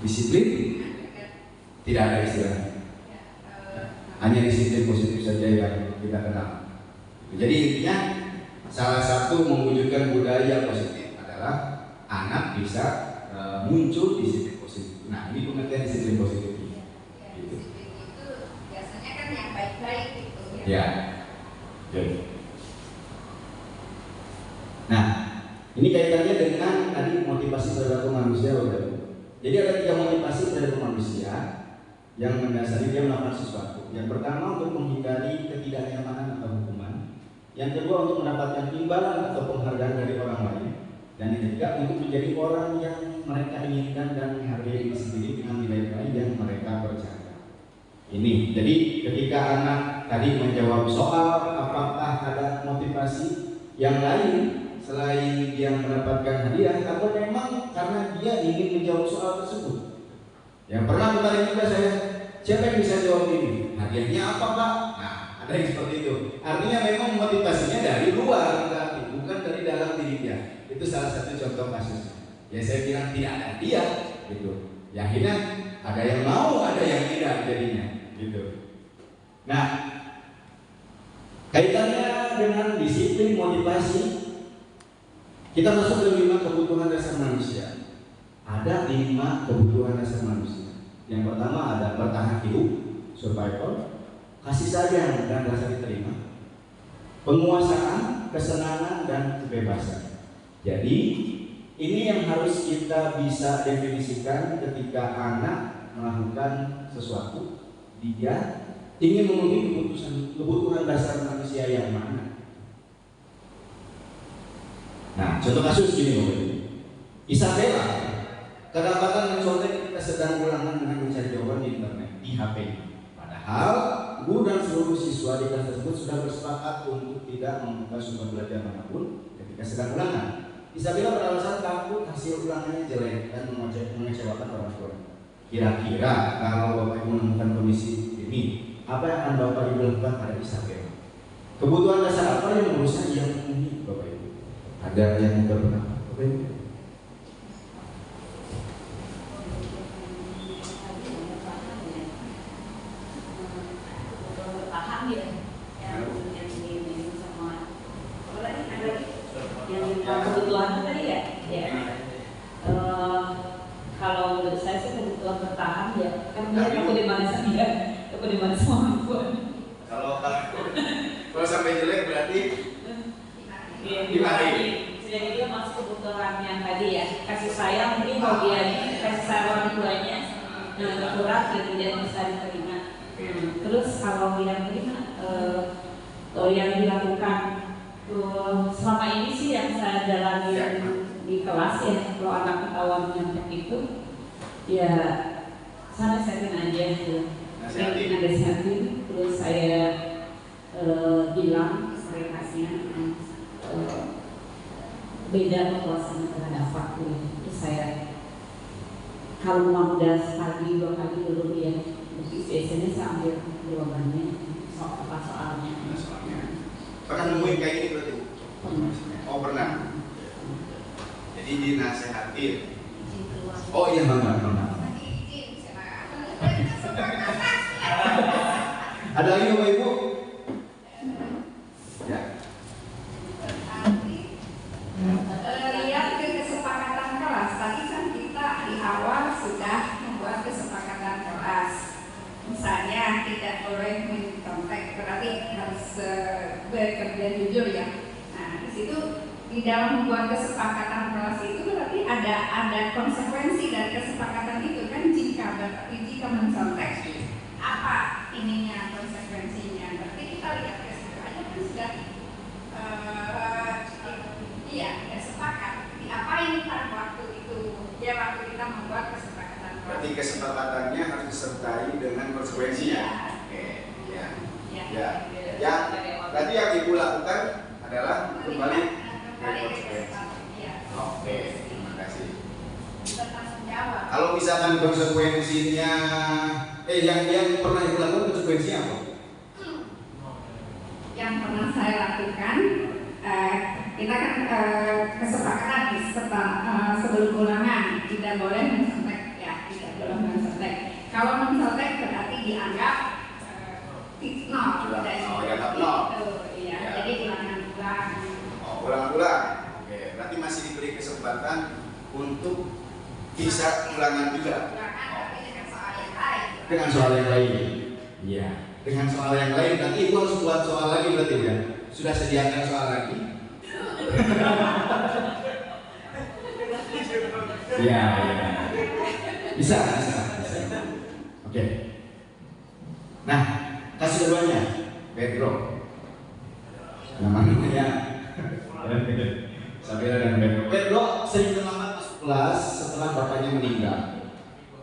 Disiplin tidak ada istilahnya. Hanya disiplin positif saja yang kita kenal. Jadi intinya salah satu mewujudkan budaya positif adalah anak bisa muncul disiplin positif. Nah, ini pengertian disiplin positif. Gitu. Disiplin itu biasanya kan yang baik-baik gitu ya. Ya. Oke. Nah, ini kaitannya dengan tadi motivasi perilaku manusia, Bapak. Jadi ada 3 motivasi perilaku manusia yang mendasari dia melakukan sesuatu. Yang pertama untuk menghindari ketidaknyamanan atau hukuman. Yang kedua untuk mendapatkan imbalan atau penghargaan dari orang lain. Dan yang ketiga untuk menjadi orang yang mereka inginkan dan menghargai diri sendiri dengan nilai-nilai yang mereka percaya. Ini, jadi ketika anak tadi menjawab soal, apakah ada motivasi yang lain selain dia mendapatkan hadiah atau memang karena dia ingin menjawab soal tersebut? Yang pernah bertanya juga saya, siapa yang bisa jawab ini? Hadiahnya apa Pak? Nah, ada yang seperti itu. Artinya memang motivasinya dari luar, bukan bukan dari dalam diri dia. Itu salah satu contoh kasusnya. Ya saya bilang tidak ada dia, gitu. Ya akhirnya ada yang mau, ada yang tidak jadinya, gitu. Nah, kaitannya dengan disiplin, motivasi, kita masuk ke 5 kebutuhan dasar manusia. Ada 5 kebutuhan dasar manusia. Yang pertama ada bertahan hidup, survival, kasih sayang dan rasa diterima, penguasaan, kesenangan dan kebebasan. Jadi ini yang harus kita bisa definisikan ketika anak melakukan sesuatu. Dia ingin memenuhi kebutuhan dasar manusia yang mana. Nah, contoh kasus gini Bapak Ibu. Isabella kedapatan mencontek kesedanggulangan dengan mencari jawaban di internet, di HP. Padahal guru dan seluruh siswa di kelas tersebut sudah bersepakat untuk tidak membuka sumber belajar manapun ketika sedang ulangan. Isabella beralasan takut hasil ulangannya jelek dan mengecewakan orang tua. Kira-kira kalau Bapak Ibu menemukan kondisi ini, apa yang akan Bapak Ibu lakukan pada Isabella? Kebutuhan dasar apa yang berusaha ia penuhi, Bapak Ibu? Ada yang tidak pernah, Bapak Ibu? Kebutuhan tadi ya, kalau menurut saya sih kebutuhan bertahan ya, kan dia takut di mana saja, takut di mana semua pun. Kalau sampai jelek berarti dimarahi. Jadi dia masuk kebutuhan yang tadi ya, kasih sayang mungkin kalau dia kasih sayang orang tuanya kurang gitu dia bisa diterima. Terus kalau yang terima, yang dilakukan selama ini sih yang saya jalani di kelas ya, kalau anak ketahuan nyontek itu ya saya nasihatin aja gitu, nasihatin, terus saya bilang mereka-nya beda kepuasan terhadap waktu. Terus saya kalau mau udah sekali 2 kali dulu ya, biasanya saya ambil jawabannya apa soalnya. Pernah nemuin kayak gini berarti? Oh pernah. Jadi dinasehatin. Oh iya bangga. Ada lagi Bapak Ibu? Ya. Lihat ke kesepakatan kelas. Tadi kan kita di awal sudah membuat kesepakatan kelas. Misalnya tidak boleh mencontek, berarti harus bekerja jujur ya. Nah di situ di dalam membuat kesepakatan kelas itu berarti ada konsekuensi dari kesepakatan itu kan, jika mencontek apa ininya konsekuensinya. Berarti kita lihat ke situ aja kan sudah iya sepakat. Diapain pada waktu itu? Ya waktu kita membuat kesepakatan kelas. Berarti kesepakatannya harus disertai dengan konsekuensinya. Oke, ya. Ya. Berarti yang Ibu lakukan adalah kembali ke konsekuensi. Oke, terima kasih. Bertanggung jawab. Kalau misalkan konsekuensinya, yang pernah Ibu lakukan konsekuensinya apa? Yang pernah saya lakukan, kita kan kesepakatan sebelum ulangan tidak boleh mencontek ya, tidak boleh mencontek. Kalau mencontek berarti dianggap nol. Iya, jadi ulangan-ulang. Oh, ulang-ulang. Oke, berarti masih diberi kesempatan untuk bisa ulangan juga. Dengan soal yang lain. Iya, dengan soal yang lain. Nanti Ibu harus buat soal lagi berarti ya. Sudah sediakan soal lagi. Iya. Bisa. Oke. Nah, kasus keduanya, Pedro. Namanya Isabella dan Pedro. Pedro sering terlambat masuk kelas setelah bapaknya meninggal.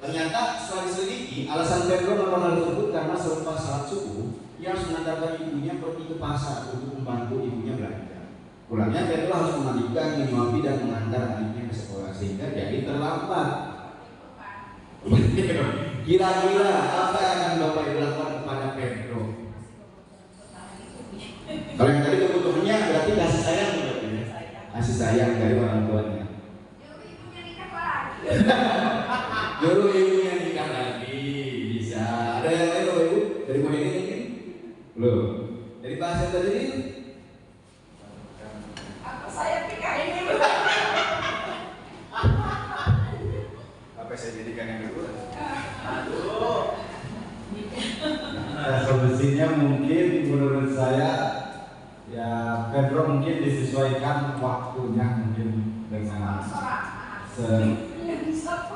Ternyata setelah diselidiki, alasan Pedro melakukan hal tersebut karena selepas salat subuh, ia harus mengantarkan ibunya pergi ke pasar untuk membantu ibunya belanja. Pulangnya Pedro harus memandikan, menyuapi dan mengantar adiknya ke sekolah sehingga jadi terlambat. Kira-kira apa yang akan Bapak Ibu lakukan kepada Pedro? Kalau yang tadi kebutuhannya berarti kasih sayang berarti ya. Nyuruh ibunya nikah lagi bisa. Ada yang lain Bapak Ibu dari poin ini mungkin? Belum. Dari bahasa tadi ini? Apa saya nikah ini? Apa saya jadikan yang kedua? Aduh. Nah, solusinya mungkin menurut saya ya Pedro mungkin disesuaikan waktunya mungkin dengan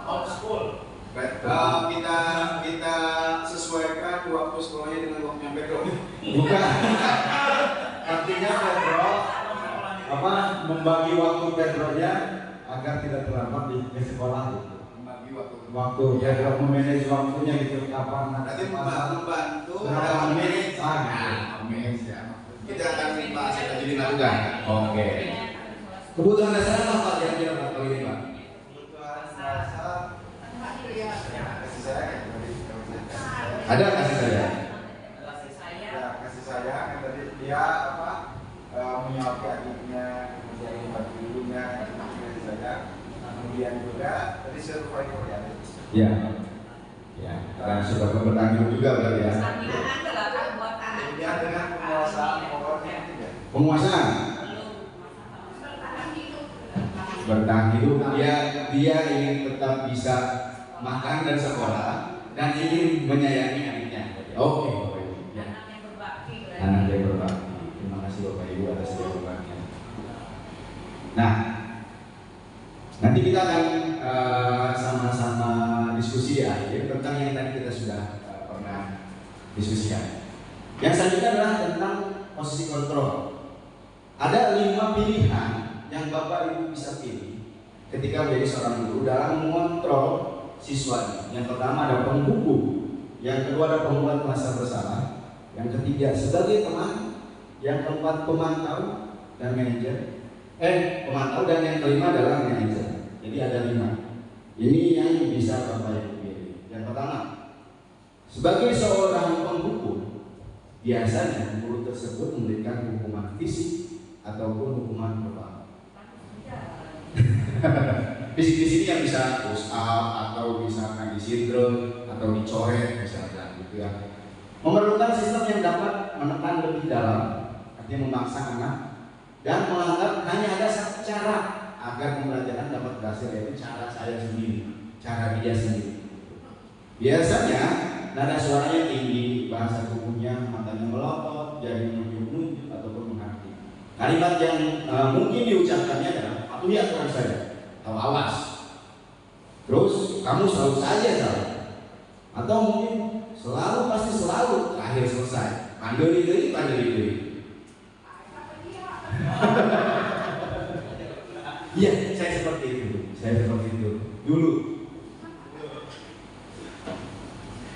Old school. Kita sesuaikan waktu sekolahnya dengan waktunya Pedro. bukan artinya Pedro membagi waktu Pedronya agar tidak terlambat di sekolah gitu. Membagi Waktu Pedro memanage waktunya gitu kapan Nanti membantu berapa menit ya. Kita akan bahas yang jadi lakukan. Oke. Kebutuhan dasar apa Pak kira-kira Pak kali ini Pak? Kebutuhan dasar kasih sayang. Ada kasih sayang. Ya, kasih sayang yang tadi dia menyuapi adiknya, kemudian membantu ibunya, kasih sayang. Kemudian juga tadi survival ya. Ya. Ya, dan sudah bertahan hidup juga berarti ya. Kemudian dengan penguasaan powernya juga. Penguasaan. Bertahan hidup dia ingin tetap bisa makan dan sekolah dan ingin menyayangi adiknya. Oke, Bapak Ibu. Ya. Anak yang berbakti. Terima kasih Bapak Ibu atas jawabannya. Nah, nanti kita akan sama-sama diskusi ya, jadi tentang yang tadi kita sudah pernah diskusikan. Yang selanjutnya adalah tentang posisi kontrol. Ada 5 pilihan yang Bapak Ibu bisa pilih ketika menjadi seorang guru dalam mengontrol siswanya. Yang pertama ada penghukum, yang kedua ada pembuat merasa bersalah, yang ketiga sebagai teman, yang keempat pemantau dan manajer. Pemantau dan yang kelima adalah manajer. Jadi ada 5. Ini yang bisa Bapak Ibu pilih. Yang pertama, sebagai seorang penghukum, biasanya guru tersebut memberikan hukuman fisik ataupun hukuman verbal. Fisik di sini yang bisa push up atau misalkan disindrom atau dicoret misalkan gitu ya. Memerlukan sistem yang dapat menekan lebih dalam, artinya memaksa anak dan menganggap hanya ada satu cara agar pembelajaran dapat berhasil, yaitu cara saya sendiri, cara dia sendiri. Biasanya nada suaranya tinggi, bahasa tubuhnya, matanya melotot, jadi menunjuk-nunjuk ataupun menghakimi. Kalimat yang mungkin diucapkannya adalah patuhi aturan saya, atau awas. Terus kamu selalu saja salah, atau mungkin selalu pasti selalu terakhir selesai. Pandiri. Iya, saya seperti itu dulu.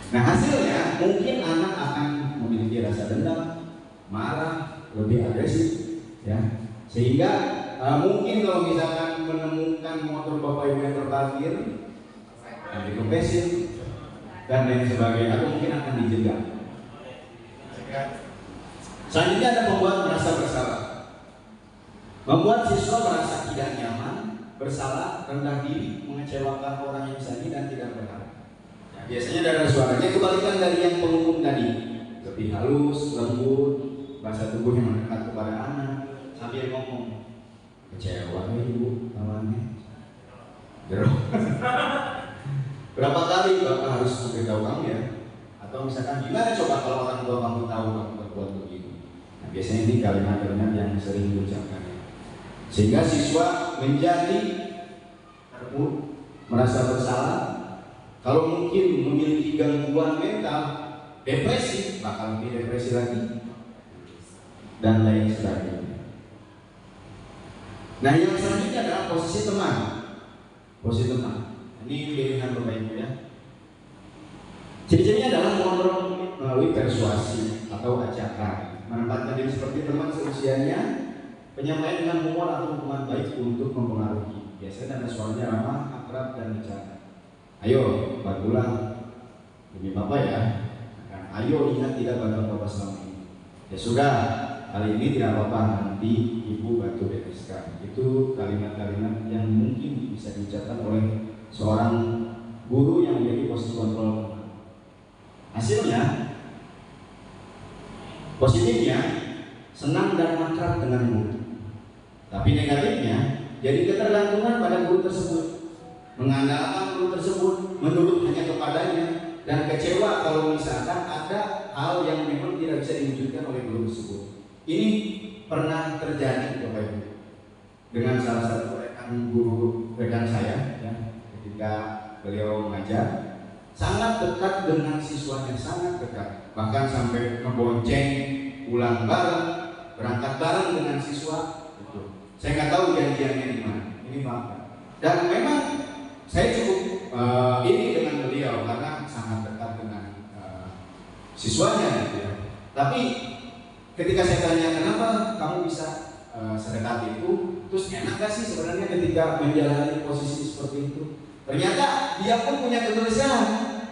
Nah hasilnya mungkin anak akan memiliki rasa dendam, marah, lebih agresif, ya. Sehingga mungkin kalau misalkan menemukan motor Bapak Ibu yang terparkir, dikempesin dan lain sebagainya, atau mungkin akan dijegal. Selanjutnya ada membuat merasa bersalah. Membuat siswa merasa tidak nyaman, bersalah, rendah diri, mengecewakan orang yang disayangi dan tidak berharap. Nah, biasanya dari suaranya kebalikan dari yang penghukum tadi, lebih halus, lembut, bahasa tubuh yang mendekat kepada anak, sambil ngomong, kecewa nih ibu, lawannya, gerok. Berapa kali Bapak harus memberitahu kamu ya? Atau misalkan gimana coba kalau orang tua kamu tahu kamu berbuat begitu? Nah, biasanya ini kalimat-kalimat yang sering diucapkan. Sehingga siswa menjadi terpuruk, merasa bersalah. Kalau mungkin memiliki gangguan mental, depresi, bakal lebih depresi lagi, dan lain sebagainya. Nah yang selanjutnya adalah posisi teman. Posisi teman. Ini pilihan Bapak Ibu ya. Ciri-cirinya adalah mengontrol melalui persuasi atau ajakan, menempatkan diri seperti teman seusianya, penyampaian dengan humor atau hukuman baik untuk mempengaruhi. Biasanya ada suaranya ramah, akrab dan bercanda. Ayo, bantulah demi Bapak ya. Ayo ingat tidak bantu Bapak selama ini. Ya sudah, kali ini tidak apa-apa, nanti Ibu bantu bereskan. Itu kalimat-kalimat yang mungkin bisa diucapkan oleh seorang guru yang memiliki posisi kontrol. Hasilnya, positifnya senang dan akrab dengan guru. Tapi negatifnya, jadi ketergantungan pada guru tersebut, mengandalkan guru tersebut, menurut hanya kepadanya, dan kecewa kalau misalkan ada hal yang memang tidak bisa diwujudkan oleh guru tersebut. Ini pernah terjadi Bapak Ibu dengan salah satu rekan saya ya, ketika beliau mengajar, sangat dekat dengan siswanya, sangat dekat, bahkan sampai ngebonceng pulang bareng, berangkat bareng dengan siswa. Itu saya nggak tahu janjiannya di mana, ini Pak. Dan memang saya cukup ini dengan beliau karena sangat dekat dengan siswanya gitu ya. Tapi ketika saya tanya kenapa kamu bisa sedekat itu, terus enak gak sih sebenarnya ketika menjalani posisi seperti itu? Ternyata dia pun punya kegelisahan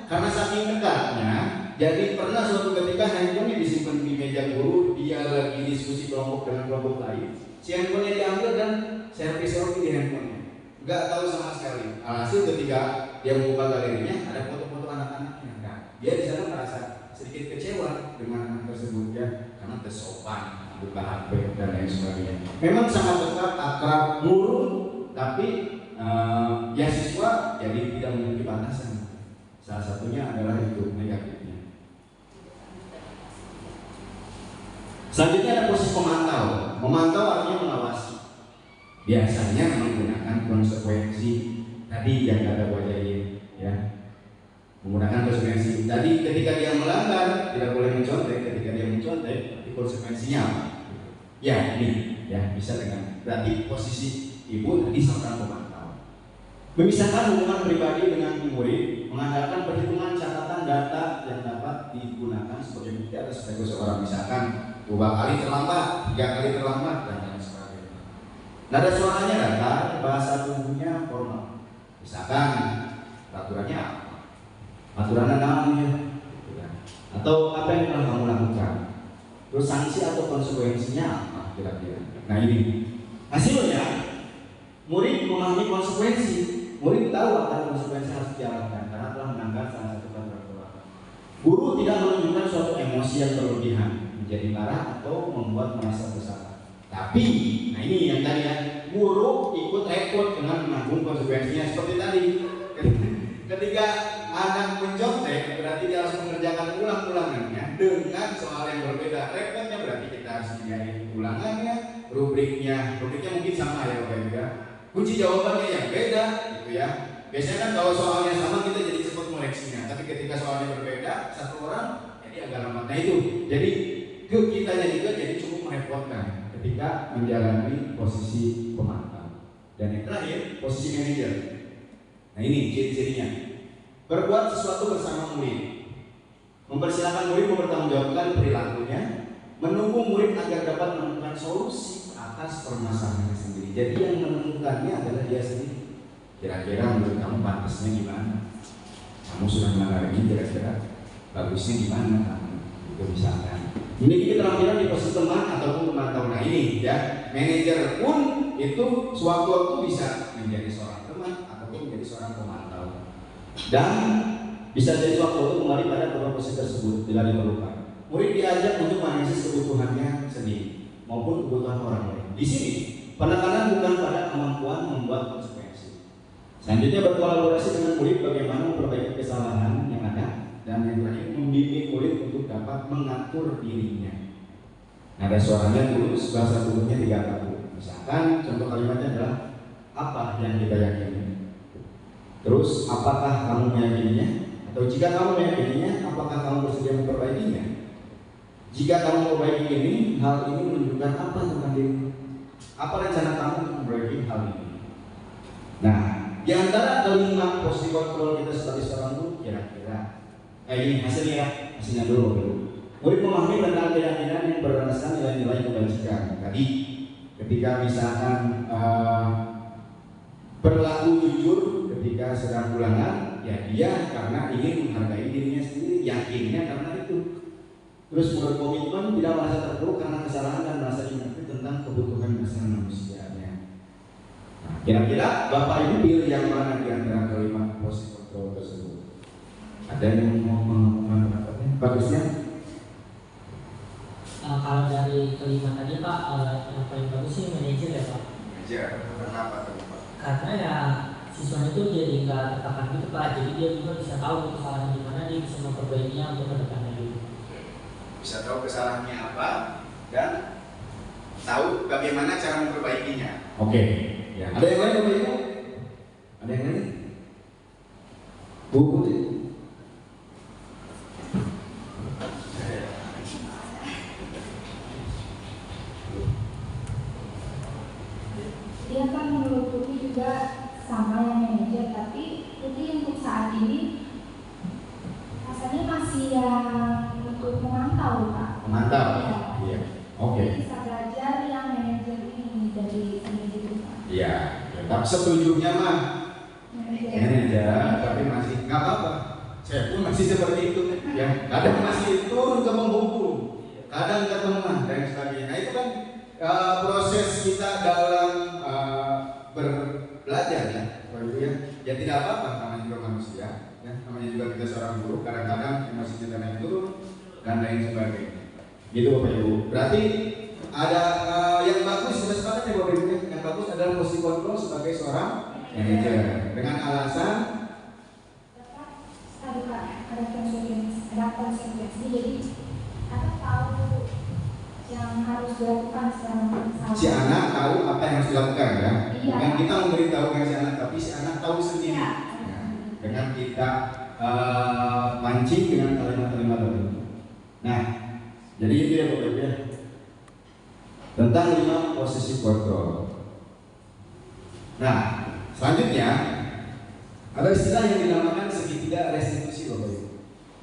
karena saking dekatnya. Jadi pernah suatu ketika handphonenya disimpan di meja guru, dia lagi diskusi kelompok dengan kelompok lain. Si handphonenya diambil dan selfie di handphonenya. Nggak tahu sama sekali. Alhasil ketika dia membuka galerinya ada foto-foto anak-anaknya. Nah, dia di sana merasa sedikit kecewa dengan anak tersebut ya, karena tersopan buka HP dan lain sebagainya. Memang sangat dekat, akrab, nurut, tapi ya siswa jadi tidak memiliki batasan. Salah satunya adalah itu negatifnya. Selanjutnya ada posisi pemantau. Memantau artinya mengawasi. Biasanya menggunakan konsekuensi tadi yang ada wajahnya, ya. Menggunakan konsekuensi. Tadi ketika dia melanggar tidak boleh mencontek, ketika dia mencontek konsekuensinya apa? Ya ini ya bisa dengan berarti posisi ibu tadi seorang pemantau. Memisahkan hubungan pribadi dengan murid, mengandalkan perhitungan catatan data yang dapat digunakan sebagai bukti atas sebagai seorang, misalkan 2 kali terlambat, 3 kali terlambat dan lain sebagainya. Nada suaranya datar, bahasa tubuhnya formal. Misalkan aturannya apa? Aturan namanya, atau apa yang telah kamu lakukan? Terus sanksi atau konsekuensinya apa kira-kira? Nah ini hasilnya murid memahami konsekuensi. Murid tahu akan konsekuensi harus dijalankan karena telah melanggar salah satu peraturan. Guru tidak menunjukkan suatu emosi yang berlebihan, menjadi marah atau membuat merasa bersalah. Tapi, nah ini yang tadi ya, guru ikut repot dengan menanggung konsekuensinya seperti tadi. Ketika anak mencontek, berarti dia harus mengerjakan ulang-ulangannya dengan soal yang berbeda. Repotnya berarti kita harus menjadi ulangannya, rubriknya mungkin sama ya Bapak Ibu ya. Kunci jawabannya yang beda, gitu ya. Biasanya kan kalau soalnya sama kita jadi cepat mengoreksinya, tapi ketika soalnya berbeda, satu orang jadi agak lambat. Nah itu, jadi ke kitanya juga jadi cukup merepotkan ketika menjalani posisi pemantau. Dan yang terakhir, posisi manajer. Nah ini ciri-cirinya. Berbuat sesuatu bersama murid, mempersilahkan murid mempertanggungjawabkan perilakunya, menunggu murid agar dapat menemukan solusi atas permasalahannya sendiri. Jadi yang menemukannya adalah dia sendiri. Kira-kira menurut kamu pantasnya gimana? Kamu sudah melanggar ini, kira-kira bagusnya gimana kamu? Itu misalkan. Ini keterampilan di posisi teman ataupun pemantau. Nah ini ya, manajer pun itu sewaktu-waktu bisa menjadi seorang teman ataupun menjadi seorang pemantau. Dan bisa jadi sewaktu-waktu kembali pada kedua posisi tersebut bila diperlukan. Murid diajak untuk menganalisis kebutuhannya sendiri maupun kebutuhan orang lain. Di sini penekanan bukan pada kemampuan membuat konsekuensi. Selanjutnya berkolaborasi dengan murid bagaimana memperbaiki kesalahan yang ada, dan yang terakhir membimbing murid untuk dapat mengatur dirinya. Nada suaranya dulu bahasa tubuhnya 3 kali. Misalkan contoh kalimatnya adalah apa yang kita yakini. Terus apakah kamu meyakininya? Atau jika kamu meyakininya, apakah kamu bersedia memperbaikinya? Jika kamu memperbaiki ini, hal ini menunjukkan apa tentang dirimu? Apa rencana kamu untuk memperbaiki hal ini? Nah, di antara kelima posisi kontrol kita sebagai seorang guru, kira-kira ini hasilnya dulu. Murid memahami tentang keyakinan yang berdasarkan nilai-nilai kebajikan. Tadi, ketika misalkan berlaku jujur ketika sedang ulangan, ya dia karena ingin menghargai dirinya sendiri, yakinnya karena itu. Terus berkomitmen tidak merasa terpuruk karena kesalahan dan merasa mengerti tentang kebutuhan dasar manusianya. Nah, kira-kira Bapak Ibu pilih yang mana di antara kelima Ada yang mau mengatakan pendapatnya? Bagusnya? Kalau dari kelima tadi Pak, yang paling bagus sih manajer ya Pak. Manajer, kenapa tuh Pak? Karena ya siswanya itu jadi nggak tertekan gitu Pak, jadi dia juga bisa tahu kesalahannya di mana, dia bisa memperbaikinya untuk kedepannya gitu. Bisa tahu kesalahannya apa dan tahu bagaimana cara memperbaikinya. Oke. Ya. Ada yang lain Bapak Ibu? Ada yang lain? Bu Putri? Dia kan menurut Putri juga sama yang manajer, tapi Putri untuk saat ini rasanya masih yang untuk memantau Pak. Memantau? Ya. Iya. Oke. Bisa belajar yang manajer ini dari manajer Pak. Iya. Tetap setujunya mah manajer, tapi masih nggak apa-apa. Saya pun masih seperti itu. Ya. Kadang masih turun ke menghubung, kadang ke tengah dan sebagainya. Nah itu kan proses kita dalam berbelajar ya, ya tidak apa-apa, namanya juga manusia, ya, namanya juga kita seorang guru, kadang-kadang emosi kita naik turun dan lain sebagainya. Gitu Bapak Ibu. Berarti ada yang bagus, sudah sepakat ya Bapak Ibu. Yang bagus adalah posisi kontrol sebagai seorang manajer dengan alasan ada konsekuensi, jadi apa tahu yang harus dilakukan selama si anak tahu apa yang harus dilakukan ya. Iya. Bukan kita memberitahukan si anak, tapi si anak tahu sendiri. Ya. Ya. Dengan kita mancing dengan kalimat-kalimat tertentu. Nah, jadi itu ya Bapak Ibu ya. Tentang 5 posisi kontrol. Nah, selanjutnya ada istilah yang dinamakan segitiga restitusi Bapak Ibu.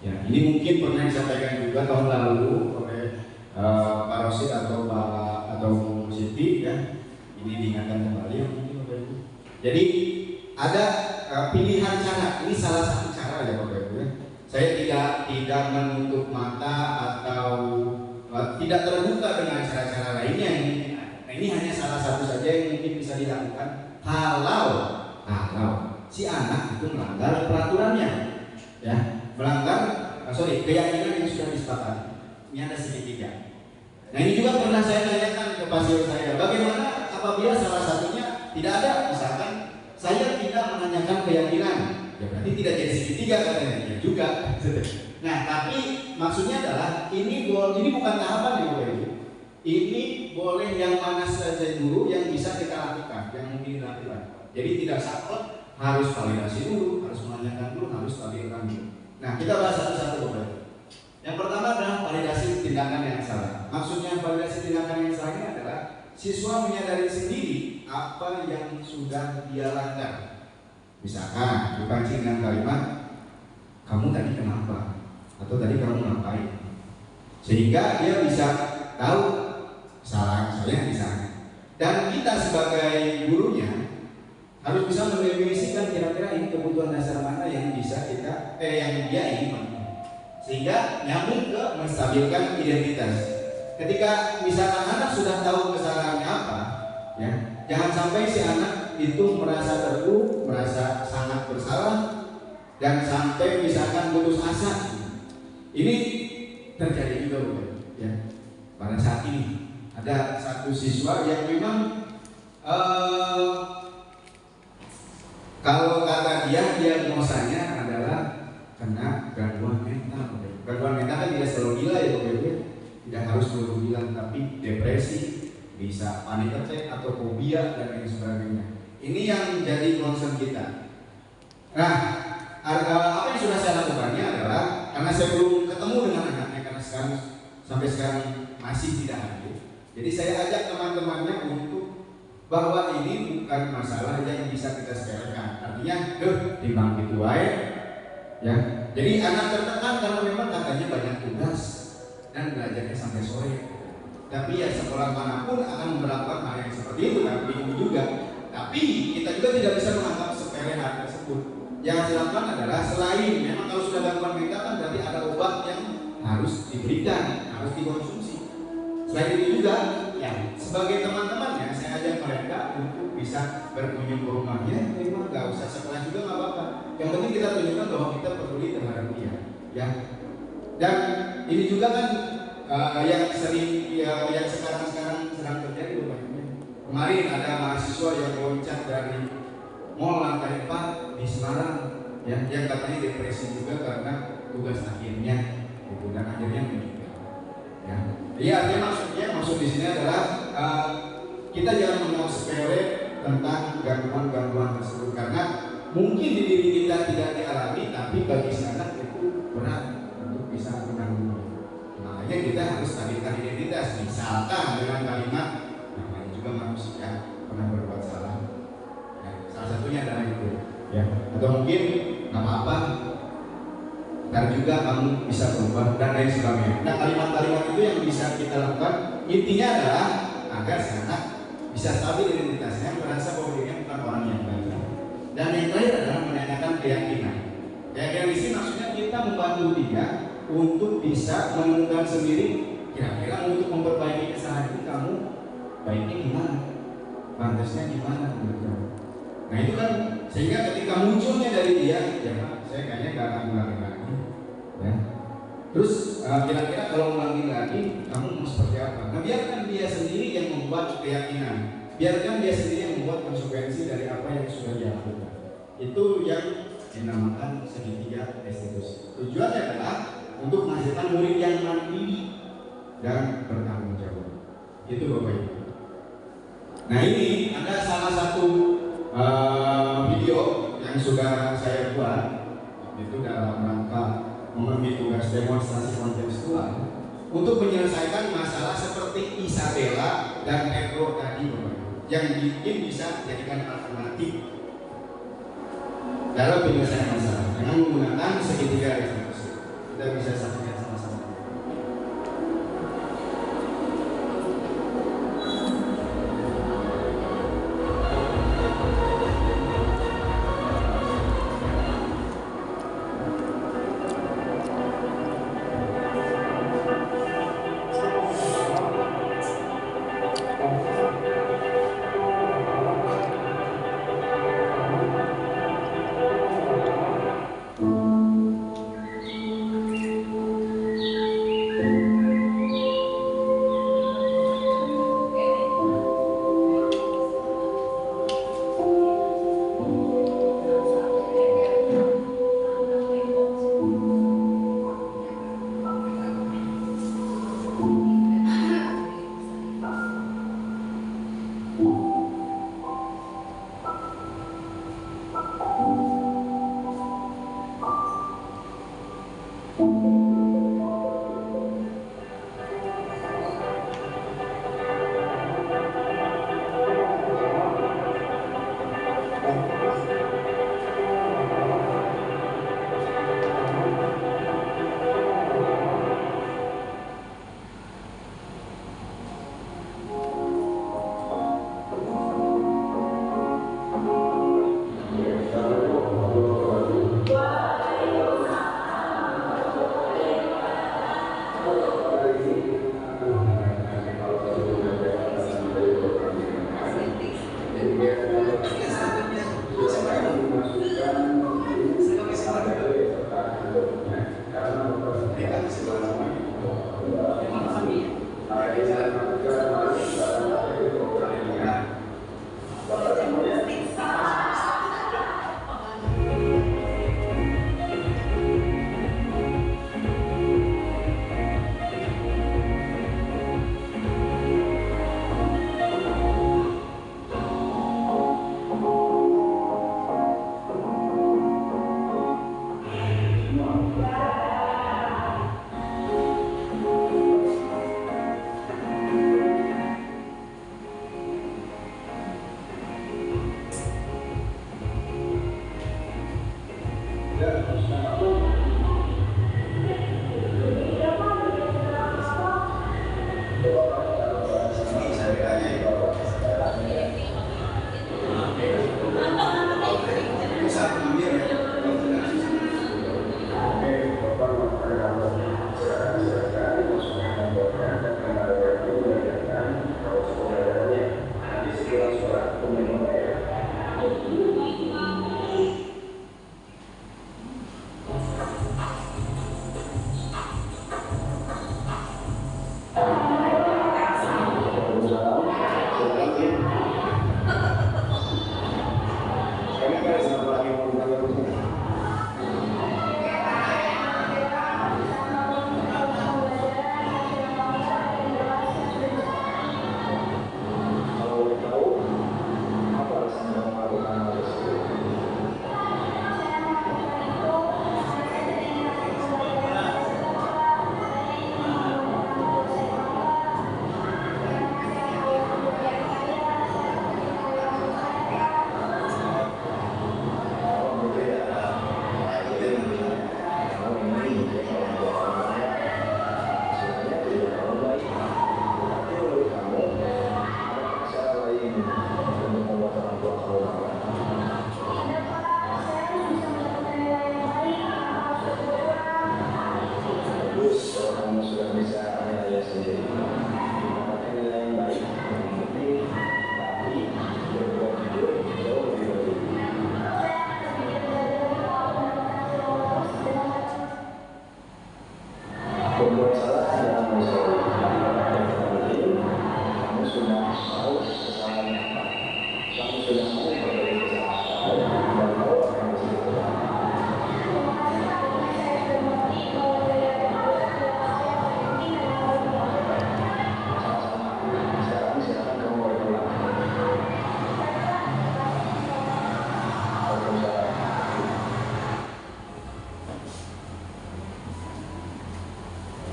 Ya, ini mungkin pernah disampaikan juga tahun lalu oleh Pak Rosid atau Bu Siti ya. Ini diingatkan kembali ya mungkin Bapak Ibu. Jadi ada pilihan cara. Ini salah satu cara ya Bapak Ibu ya. Saya tidak menutup mata atau tidak terbuka dengan cara-cara lainnya. Nah, ini hanya salah satu saja yang mungkin bisa dilakukan kalau si anak itu melanggar peraturannya, ya, melanggar keyakinan yang sudah disepakati. Ini ada segitiga. Nah ini juga pernah saya tanyakan ke pasien saya, bagaimana apabila salah satunya tidak ada, misalkan saya tidak menanyakan keyakinan, ya berarti tidak jadi segitiga katanya, ya juga. Nah tapi maksudnya adalah ini bukan tahapan yang boleh. Ini boleh yang mana saja dulu yang bisa kita lakukan, yang mungkin dilakukan. Jadi tidak saklek, harus validasi dulu, harus menanyakan dulu, harus validasi dulu. Nah kita bahas satu-satu Bapak. Yang pertama adalah validasi tindakan yang salah. Maksudnya validasi tindakan yang salah ini adalah siswa menyadari sendiri apa yang sudah dia langgar. Misalkan dipancing dengan kalimat, kamu tadi kenapa? Atau tadi kamu ngapain? Sehingga dia bisa tahu kesalahan saya misalnya. Dan kita sebagai gurunya harus bisa mendefinisikan kira-kira ini kebutuhan dasar mana yang bisa kita yang dia ingin, sehingga nyambung ke menstabilkan identitas. Ketika misalkan anak sudah tahu kesalahannya apa, ya, jangan sampai si anak itu merasa terpuruk, merasa sangat bersalah, dan sampai misalkan putus asa. Ini terjadi juga, ya. Pada saat ini ada satu siswa yang memang kalau kata dia diagnosanya adalah kena gangguan mental. Gangguan mental kan tidak selalu gila ya Bapak Ibu. Tidak harus selalu gila, tapi depresi, bisa panic attack atau fobia dan lain sebagainya. Ini yang jadi concern kita. Nah, apa yang sudah saya lakukannya adalah karena saya belum ketemu dengan anaknya karena sampai sekarang masih tidak hadir. Jadi saya ajak teman-temannya untuk bahwa ini bukan masalah yang bisa kita sepelekan. Artinya, timbang gitu wae, ya. Jadi anak tertekan karena memang katanya banyak tugas dan belajarnya sampai sore. Tapi ya sekolah manapun akan memperlakukan hal yang seperti itu, kan bingung juga. Tapi kita juga tidak bisa menganggap sepele hal tersebut. Yang dilakukan adalah selain memang kalau sudah gangguan mental kan berarti ada obat yang harus diberikan, harus dikonsumsi. Selain itu juga, ya sebagai teman-temannya saya ajak mereka untuk bisa berkunjung ke rumahnya. Memang nggak usah sekolah juga nggak apa-apa. Yang penting kita tunjukkan bahwa kita peduli terhadap dia, ya. Dan ini juga kan yang sering yang sekarang sedang terjadi banyak. Kemarin ada mahasiswa yang loncat dari mall lantai 4 di Semarang, ya, yang katanya depresi juga karena tugas akhirnya, gitu, dan akhirnya meninggal. Ya, jadi artinya maksud di sini adalah kita jangan menganggap sepele tentang gangguan tersebut, karena mungkin di diri kita tidak dialami, tapi bagi si anak itu berat untuk bisa menanggung. Makanya kita harus tarik identitas, misalkan dengan kalimat namanya juga manusia pernah berbuat salah. Ya, salah satunya adalah itu, ya. Atau mungkin nggak apa-apa, dan juga kamu bisa berubah dan lain sebagainya. Nah, kalimat-kalimat itu yang bisa kita lakukan, intinya adalah agar si anak bisa stabil identitasnya, merasa bahwa dirinya bukan orang yang baik. Dan yang terakhir adalah menanyakan keyakinan. Keyakinan di sini maksudnya kita membantu dia untuk bisa menemukan sendiri, kira-kira untuk memperbaiki kesalahan itu kamu baiknya gimana, pantasnya gimana, gitu. Nah itu kan sehingga ketika munculnya dari dia, ya Pak, saya kayaknya gak akan ulangi lagi, ya. Terus kira-kira kalau ulangi lagi, kamu mau seperti apa? Nah biarkan dia sendiri yang membuat keyakinan, biarkan dia sendiri yang membuat konsekuensi dari apa yang sudah dia lakukan. Itu yang dinamakan segitiga restitusi. Tujuannya adalah untuk menghasilkan murid yang mandiri dan bertanggung jawab. Itu Bapak Ibu. Nah ini ada salah satu video yang sudah saya buat, itu dalam rangka memenuhi tugas demonstrasi kontekstual untuk menyelesaikan masalah seperti Isabella dan Pedro tadi, Bapak Ibu, yang mungkin bisa dijadikan alternatif dalam penyelesaian masalah dengan menggunakan segitiga restitusi. Kita bisa saksikan sama-sama.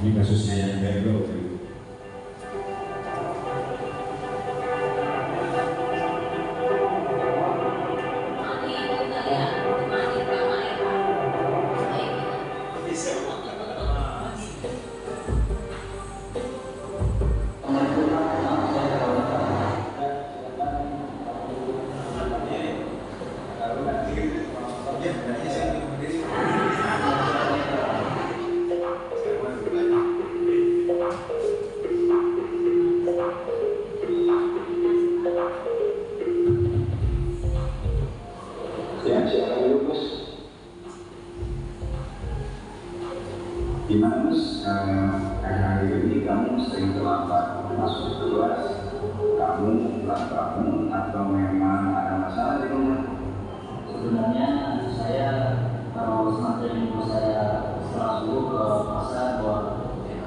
Ini kasusnya yang baru. Gimana Mus, akhir-akhir ini kamu sering terlambat masuk kelas, kamu pulang kamu atau memang ada masalah di rumah? Sebenarnya saya kalau semakin saya setelah subuh ke pasar buat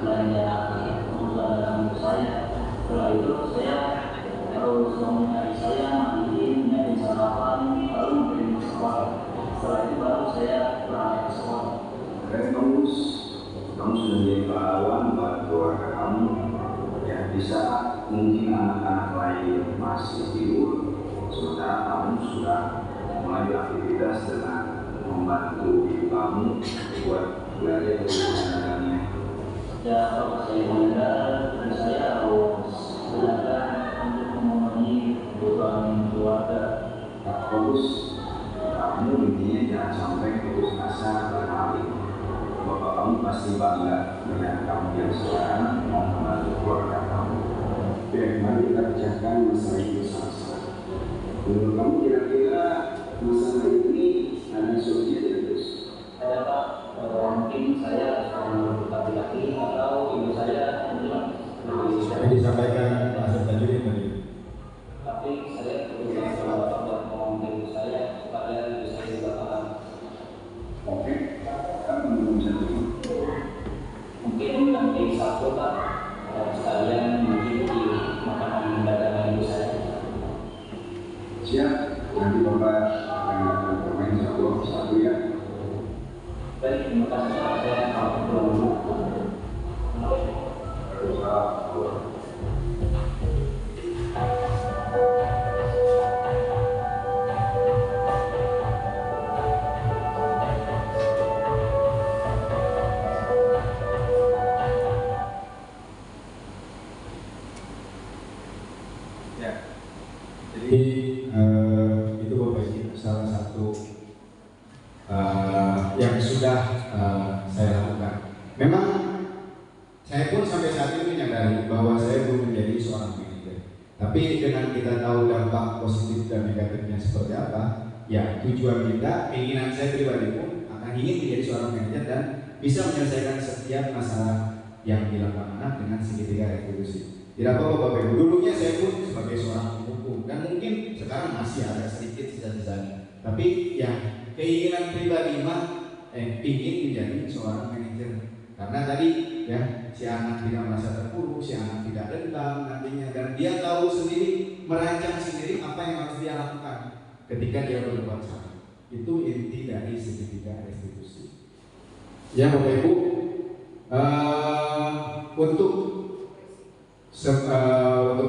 belanja kebutuhan dalam saya. Setelah itu saya harus mencari saya mandi, nyari sarapan, lalu pergi ke sekolah. Setelah itu baru saya berangkat ke sekolah. Dan kamu sudah menjadi pahlawan buat keluarga kamu. Ya, di saat mungkin anak-anak lain masih tidur, sementara kamu sudah mulai aktivitas dengan membantu ibu kamu buat belajar kebutuhannya. Ya, kalau saya mendengar, saya harus belajar untuk memenuhi kebutuhan keluarga. Terus kamu intinya jangan sampai putus asa dan hati. Bapak kamu pasti bangga dengan kamu yang sekarang mau membantu keluarga kamu. Biar mari kita bicarakan masalah itu sama-sama. Menurut kamu kira-kira masalah ini ada solusinya tidak terus? Ada Pak, mungkin saya seorang laki-laki atau ibu saya mungkin Tapi disampaikan Pak Sertajudin tadi. tapi saya berusaha kalau buat ngomong ke ibu saya supaya ibu saya juga paham. Oke, kamu belum bisa terima. Mungkin nanti Sabtu Pak, sekalian mungkin di makanan dagangan ibu saya. Siap, nanti Bapak akan datang ke main satu ya. Baik, terima kasih Pak. Saya mau pulang dulu. Ya, jadi itu Bapak Ibu salah satu yang sudah saya lakukan. Memang saya pun sampai saat ini menyadari bahwa saya belum menjadi seorang manajer. Tapi dengan kita tahu dampak positif dan negatifnya seperti apa, ya tujuan kita, keinginan saya pribadi pun akan ingin menjadi seorang manajer dan bisa menyelesaikan setiap masalah yang dilakukan anak dengan segitiga retribusi. Tidak apa-apa Bapak Ibu, dulunya saya pun sebagai seorang pemukul dan mungkin sekarang masih ada sedikit sisa-sisanya. Tapi ya keinginan pribadi mah ingin menjadi seorang manajer. Karena tadi ya si anak tidak merasa terpuruk, si anak tidak dendam nantinya dan dia tahu sendiri, merancang sendiri apa yang harus dia lakukan ketika dia berbuat salah. Itu inti dari segitiga restitusi. Ya Bapak Ibu, untuk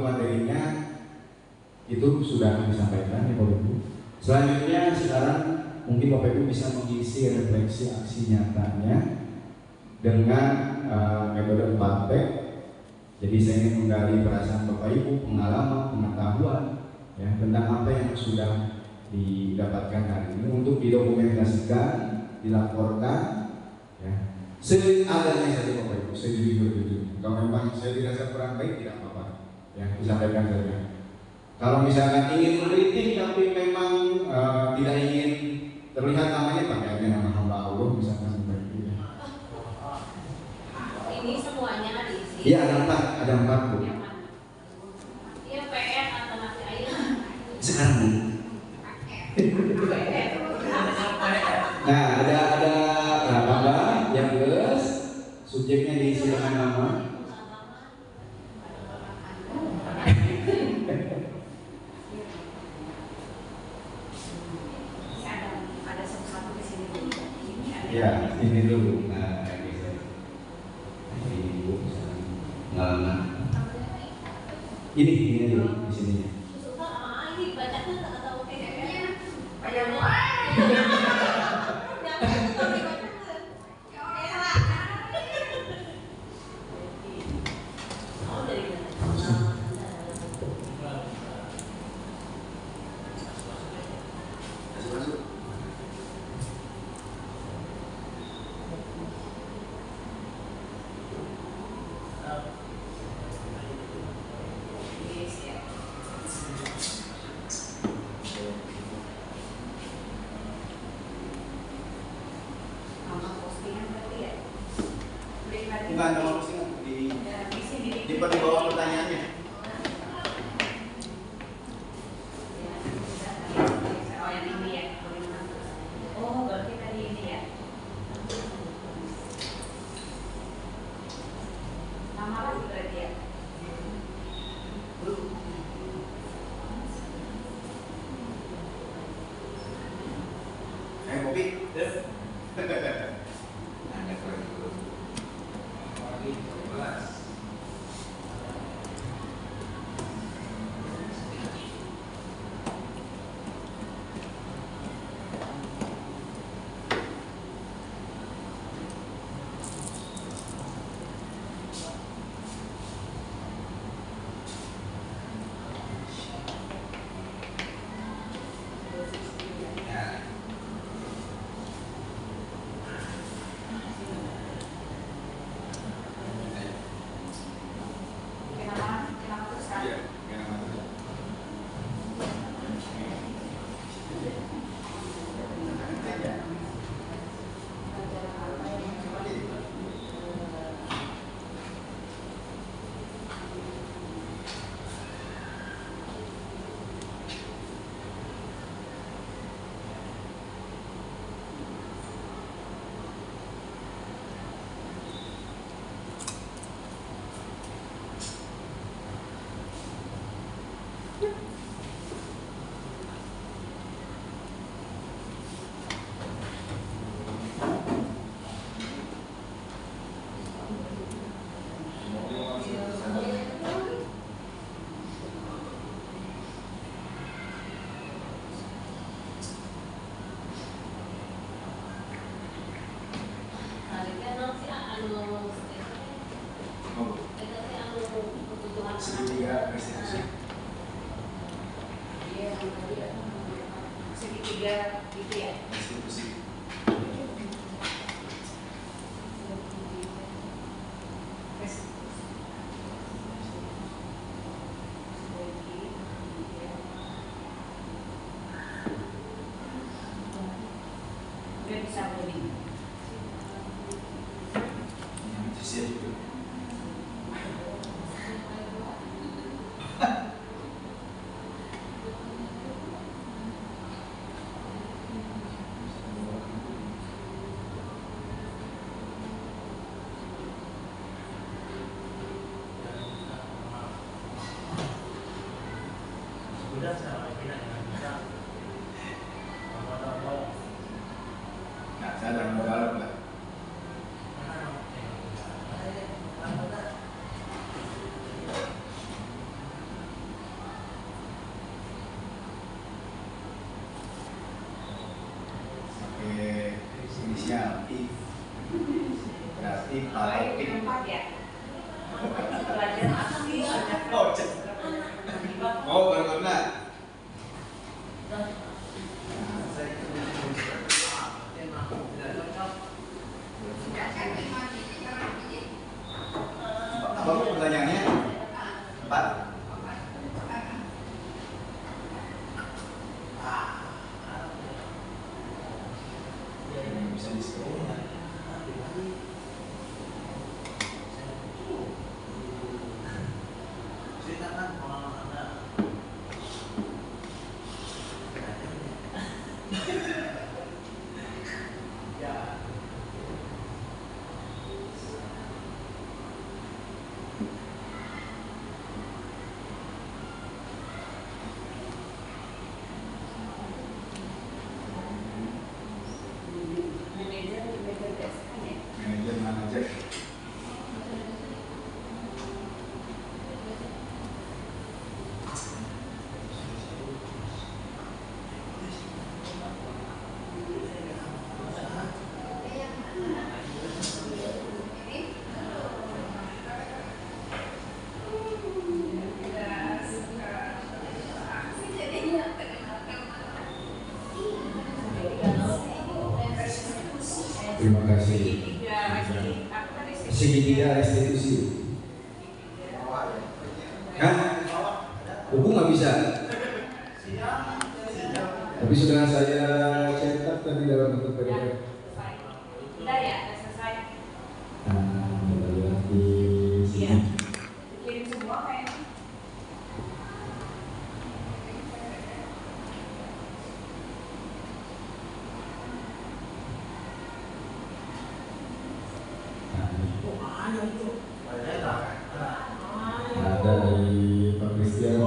materinya itu sudah disampaikan ya Bapak Ibu. Selanjutnya sekarang mungkin Bapak Ibu bisa mengisi refleksi aksi nyatanya dengan metode 4P. Jadi saya ingin menggali perasaan Bapak Ibu, pengalaman, pengetahuan ya tentang apa yang sudah didapatkan hari ini untuk didokumentasikan, dilaporkan ya. seadanya saja Bapak Ibu, sejujur-jujurnya. Kalau memang saya dirasa kurang baik tidak apa-apa, ya disampaikan saja. Kalau misalkan ingin mengkritik tapi memang tidak ingin terlihat namanya, pakai aja nama hamba Allah misalkan seperti itu. Ini semuanya diisi. Iya ada empat Bu. Iya PN atau nasi air. Sekarang Bu. Nah ada apa yang jelas subjeknya diisi dengan nama. Ada satu-satu di sini. Ya ini dulu. Nah ini Bu pengalaman. Ini dulu di sini. Ini bacakan atau PDF-nya? Bayar Bukan nama postingan di bawah pertanyaannya. Oh yang ini ya. Oh berarti tadi ini ya. Nama lagi berarti ya. Kopi. Kenapa terus kan? Segitiga restitusi. Segitiga gitu ya. Restitusi. Udah bisa lebih. Siap juga. Nah, saya dalam modal Pak. Pakai inisial I. Berarti kalau I. Empat ya. Belajar apa sih? Oh, baru benar. Kan bisa disesuaikan. Ceritakan pengalaman Anda. Ya. Manajer. Terima kasih. Segitiga restitusi. Kan? Buku nggak bisa. Tapi sudah saya cetak tadi dalam bentuk PDF. Udah ya, udah selesai. Kita lihat di sini. Kirim semua kayaknya. Ada dari Pak Christian,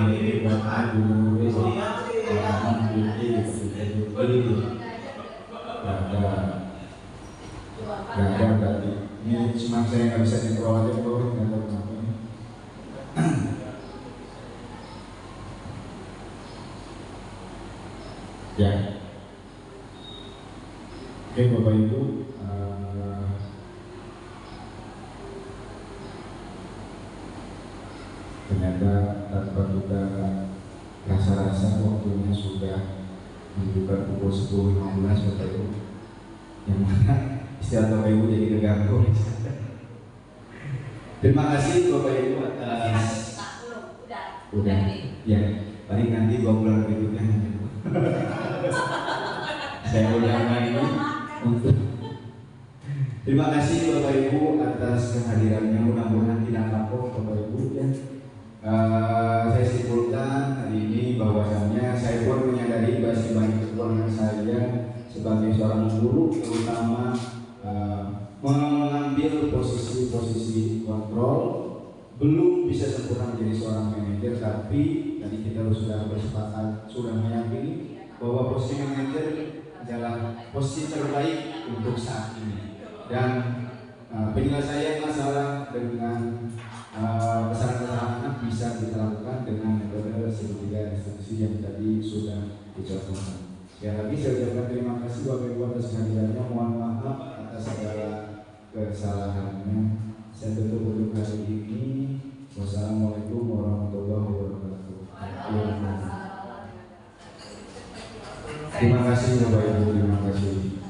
ini Bapak Guru, ada berarti. Ini cuma saya nggak bisa nyetrol aja bro, nggak tahu kenapa ini. Ya. Oke Bapak Ibu. Ternyata tanpa kita rasa-rasa waktunya sudah menunjukkan pukul 10.15 Bapak Ibu, yang mana istirahat Bapak Ibu jadi keganggu. Terima kasih Bapak Ibu atas udah ya, paling nanti 2 bulan berikutnya saya ulang lagi untuk. Terima kasih Bapak Ibu atas kehadirannya, mudah-mudahan tidak kapok Bapak Ibu ya. Saya simpulkan hari ini bahwasannya saya pun menyadari masih banyak kekurangan saya sebagai seorang guru, terutama mengambil posisi kontrol, belum bisa sempurna menjadi seorang manajer, tapi tadi kita sudah bersepakat, sudah meyakini bahwa posisi manajer adalah posisi terbaik untuk saat ini. Dan penyelesaian masalah dengan kesalahan-kesalahan bisa kita lakukan dengan metode segitiga restitusi yang tadi sudah dicontohkan. Sekali lagi saya ucapkan terima kasih Bapak Ibu atas kehadirannya. Mohon maaf atas segala kesalahannya. Saya tutup untuk hari ini. Wassalamualaikum warahmatullahi wabarakatuh. Terima kasih Bapak Ibu, terima kasih.